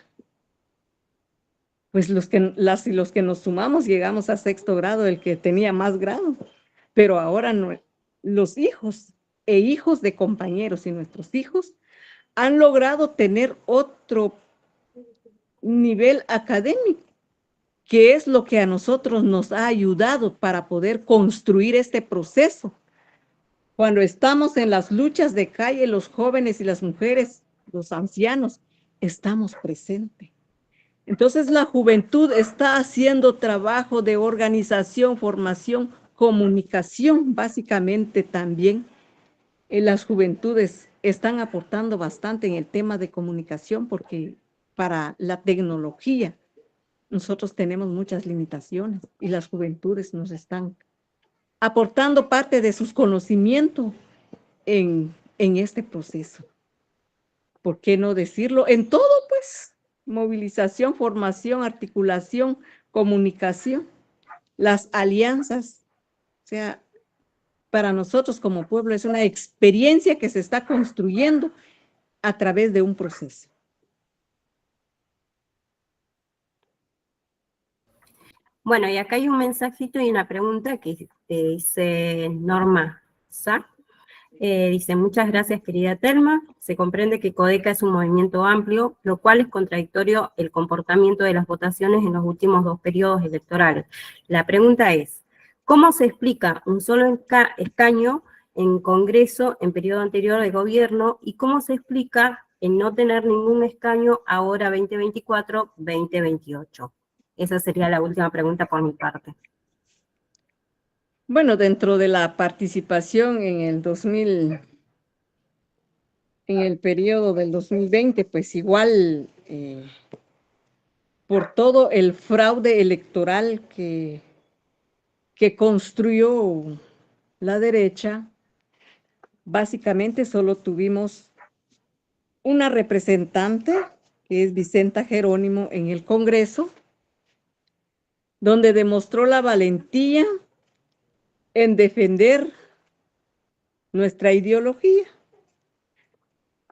Pues los que nos sumamos llegamos a 6º grado, el que tenía más grado. Pero ahora no, los hijos e hijos de compañeros y nuestros hijos han logrado tener otro nivel académico, que es lo que a nosotros nos ha ayudado para poder construir este proceso. Cuando estamos en las luchas de calle, los jóvenes y las mujeres, los ancianos, estamos presentes. Entonces la juventud está haciendo trabajo de organización, formación, comunicación, básicamente también. Las juventudes están aportando bastante en el tema de comunicación porque para la tecnología nosotros tenemos muchas limitaciones y las juventudes nos están aportando parte de sus conocimientos en este proceso. ¿Por qué no decirlo? En todo, pues, movilización, formación, articulación, comunicación, las alianzas. O sea, para nosotros como pueblo es una experiencia que se está construyendo a través de un proceso. Bueno, y acá hay un mensajito y una pregunta que dice Norma Sá. Dice, muchas gracias, querida Telma. Se comprende que Codeca es un movimiento amplio, lo cual es contradictorio el comportamiento de las votaciones en los últimos 2 periodos electorales. La pregunta es, ¿cómo se explica un solo escaño en Congreso en periodo anterior de gobierno y cómo se explica el no tener ningún escaño ahora 2024-2028? Esa sería la última pregunta por mi parte. Bueno, dentro de la participación en el periodo del 2020, pues igual por todo el fraude electoral que construyó la derecha, básicamente solo tuvimos una representante, que es Vicenta Jerónimo, en el Congreso, donde demostró la valentía en defender nuestra ideología,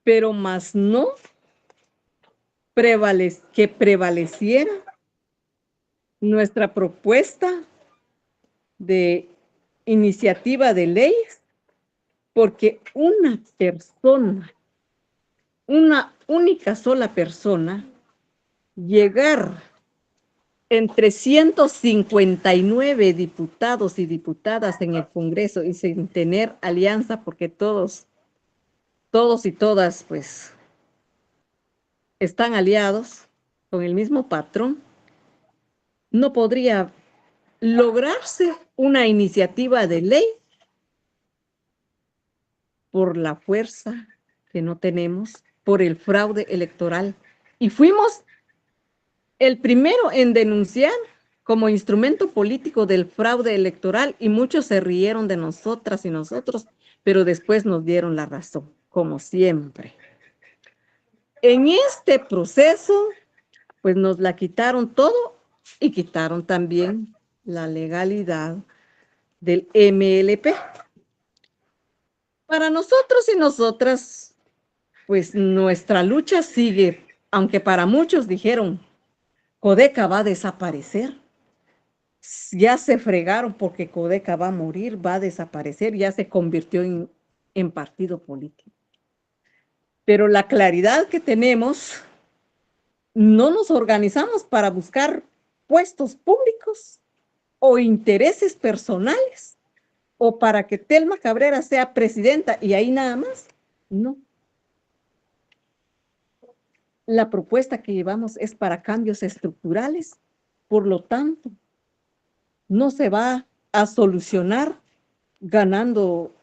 pero más no que prevaleciera nuestra propuesta de iniciativa de leyes, porque una persona, una única sola persona, llegar entre 159 diputados y diputadas en el Congreso y sin tener alianza, porque todos y todas, pues, están aliados con el mismo patrón, no podría lograrse una iniciativa de ley por la fuerza que no tenemos, por el fraude electoral. Y fuimos el primero en denunciar como instrumento político del fraude electoral y muchos se rieron de nosotras y nosotros, pero después nos dieron la razón, como siempre. En este proceso, pues nos la quitaron todo y quitaron también la legalidad del MLP. Para nosotros y nosotras, pues nuestra lucha sigue, aunque para muchos dijeron, Codeca va a desaparecer. Ya se fregaron porque Codeca va a morir, va a desaparecer, ya se convirtió en partido político. Pero la claridad que tenemos, no nos organizamos para buscar puestos públicos o intereses personales o para que Telma Cabrera sea presidenta y ahí nada más. No. La propuesta que llevamos es para cambios estructurales, por lo tanto, no se va a solucionar ganando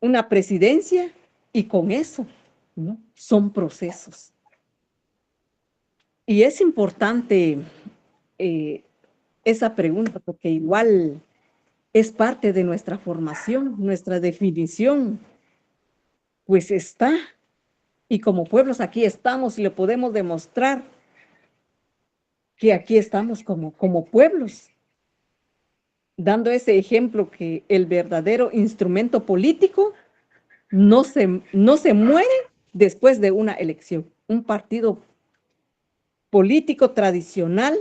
una presidencia y con eso, ¿no? Son procesos. Y es importante esa pregunta porque igual es parte de nuestra formación, nuestra definición, pues está. Y como pueblos aquí estamos y le podemos demostrar que aquí estamos como pueblos, dando ese ejemplo que el verdadero instrumento político no se muere después de una elección. Un partido político tradicional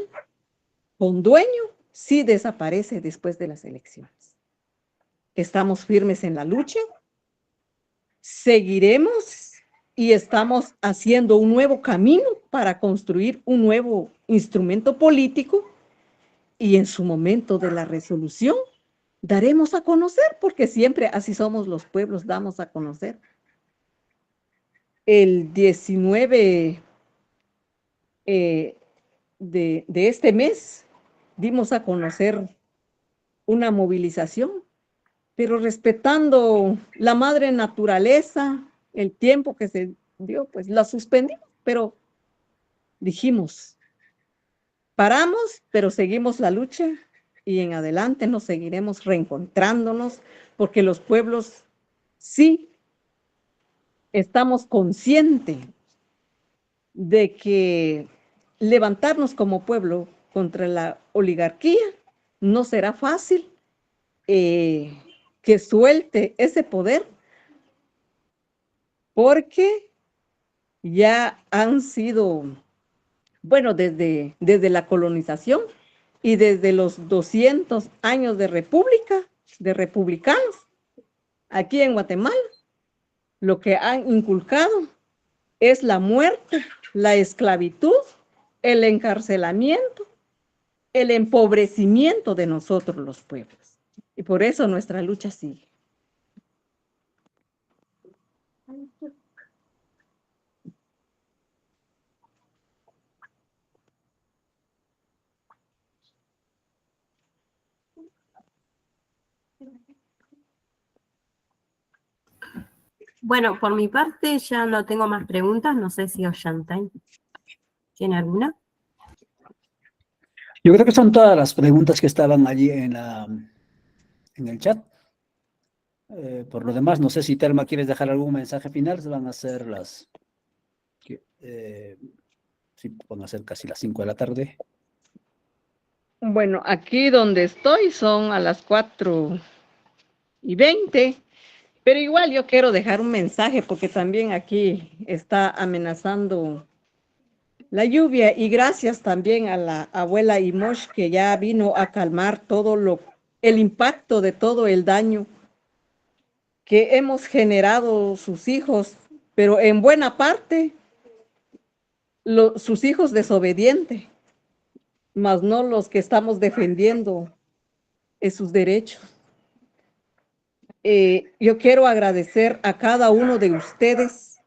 con dueño sí desaparece después de las elecciones. Estamos firmes en la lucha, seguiremos y estamos haciendo un nuevo camino para construir un nuevo instrumento político y en su momento de la resolución daremos a conocer, porque siempre así somos los pueblos, damos a conocer. El 19 de este mes dimos a conocer una movilización, pero respetando la madre naturaleza, el tiempo que se dio, pues la suspendimos, pero dijimos, paramos, pero seguimos la lucha y en adelante nos seguiremos reencontrándonos, porque los pueblos sí estamos conscientes de que levantarnos como pueblo contra la oligarquía no será fácil, que suelte ese poder, porque ya han sido, bueno, desde la colonización y desde los 200 años de república, de republicanos, aquí en Guatemala, lo que han inculcado es la muerte, la esclavitud, el encarcelamiento, el empobrecimiento de nosotros los pueblos. Y por eso nuestra lucha sigue. Bueno, por mi parte ya no tengo más preguntas, no sé si Ollantay tiene alguna. Yo creo que son todas las preguntas que estaban allí en el chat. Por lo demás, no sé si Telma quieres dejar algún mensaje final, se van a hacer sí, van a ser casi las 5 de la tarde. Bueno, aquí donde estoy son a las 4:20, pero igual yo quiero dejar un mensaje porque también aquí está amenazando la lluvia, y gracias también a la abuela Imosh, que ya vino a calmar el impacto de todo el daño que hemos generado sus hijos, pero en buena parte sus hijos desobedientes, más no los que estamos defendiendo sus derechos. Yo quiero agradecer a cada uno de ustedes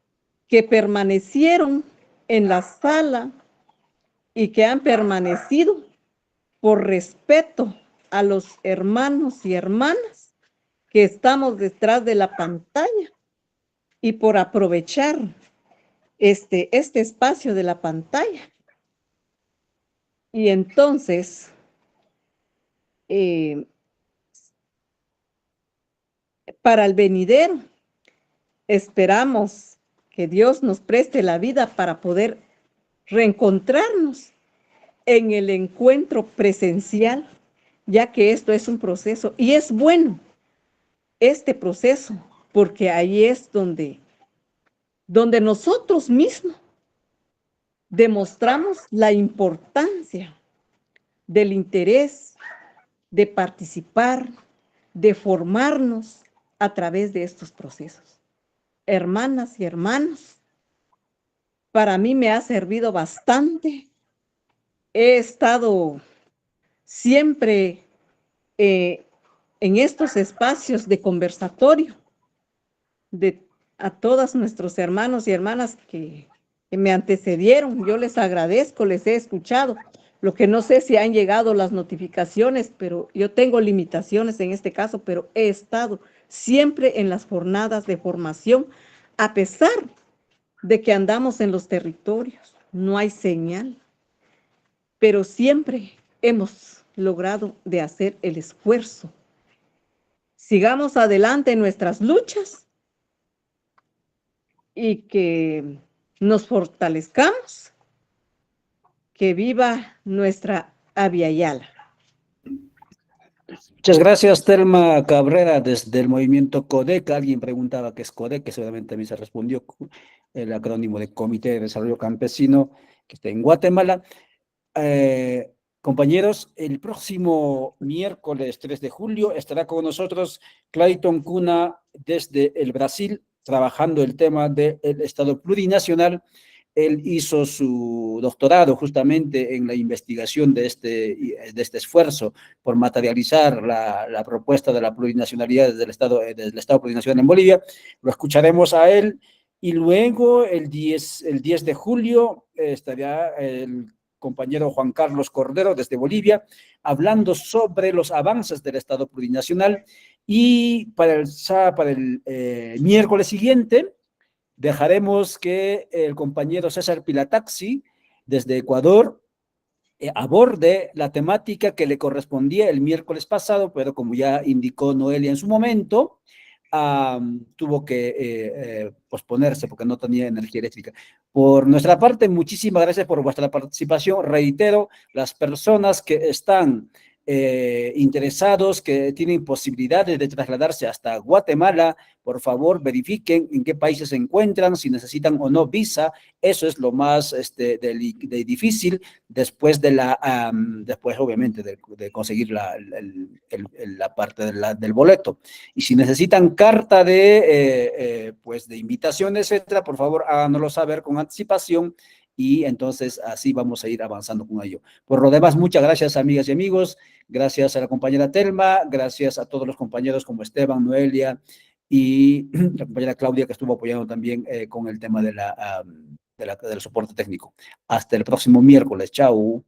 que permanecieron en la sala y que han permanecido por respeto a los hermanos y hermanas que estamos detrás de la pantalla y por aprovechar este espacio de la pantalla. Y entonces, para el venidero, esperamos que Dios nos preste la vida para poder reencontrarnos en el encuentro presencial, ya que esto es un proceso y es bueno este proceso, porque ahí es donde nosotros mismos demostramos la importancia del interés de participar, de formarnos a través de estos procesos. Hermanas y hermanos, para mí me ha servido bastante. He estado siempre en estos espacios de conversatorio a todos nuestros hermanos y hermanas que me antecedieron. Yo les agradezco, les he escuchado. Lo que no sé si han llegado las notificaciones, pero yo tengo limitaciones en este caso, pero he estado siempre en las jornadas de formación, a pesar de que andamos en los territorios, no hay señal, pero siempre hemos logrado de hacer el esfuerzo. Sigamos adelante en nuestras luchas y que nos fortalezcamos. Que viva nuestra Abya Yala. Muchas gracias, Telma Cabrera, desde el movimiento CODEC. Alguien preguntaba qué es CODEC, que seguramente a mí se respondió, el acrónimo de Comité de Desarrollo Campesino, que está en Guatemala. Compañeros, el próximo miércoles 3 de julio estará con nosotros Clayton Cuna desde el Brasil, trabajando el tema del Estado plurinacional Él hizo su doctorado justamente en la investigación de este esfuerzo por materializar la propuesta de la plurinacionalidad del Estado plurinacional en Bolivia. Lo escucharemos a él. Y luego, el 10 de julio, estará el compañero Juan Carlos Cordero desde Bolivia, hablando sobre los avances del Estado plurinacional. Y para el miércoles siguiente, dejaremos que el compañero César Pilataxi, desde Ecuador, aborde la temática que le correspondía el miércoles pasado, pero como ya indicó Noelia en su momento, tuvo que posponerse porque no tenía energía eléctrica. Por nuestra parte, muchísimas gracias por vuestra participación. Reitero, las personas que están interesados, que tienen posibilidades de trasladarse hasta Guatemala, por favor verifiquen en qué países se encuentran, si necesitan o no visa. Eso es lo más de difícil, después después obviamente de conseguir la parte del boleto. Y si necesitan carta pues de invitación, etcétera, por favor háganoslo saber con anticipación, y entonces así vamos a ir avanzando con ello. Por lo demás, muchas gracias, amigas y amigos. Gracias a la compañera Telma, gracias a todos los compañeros como Esteban, Noelia y la compañera Claudia, que estuvo apoyando también con el tema del soporte técnico. Hasta el próximo miércoles. Chao.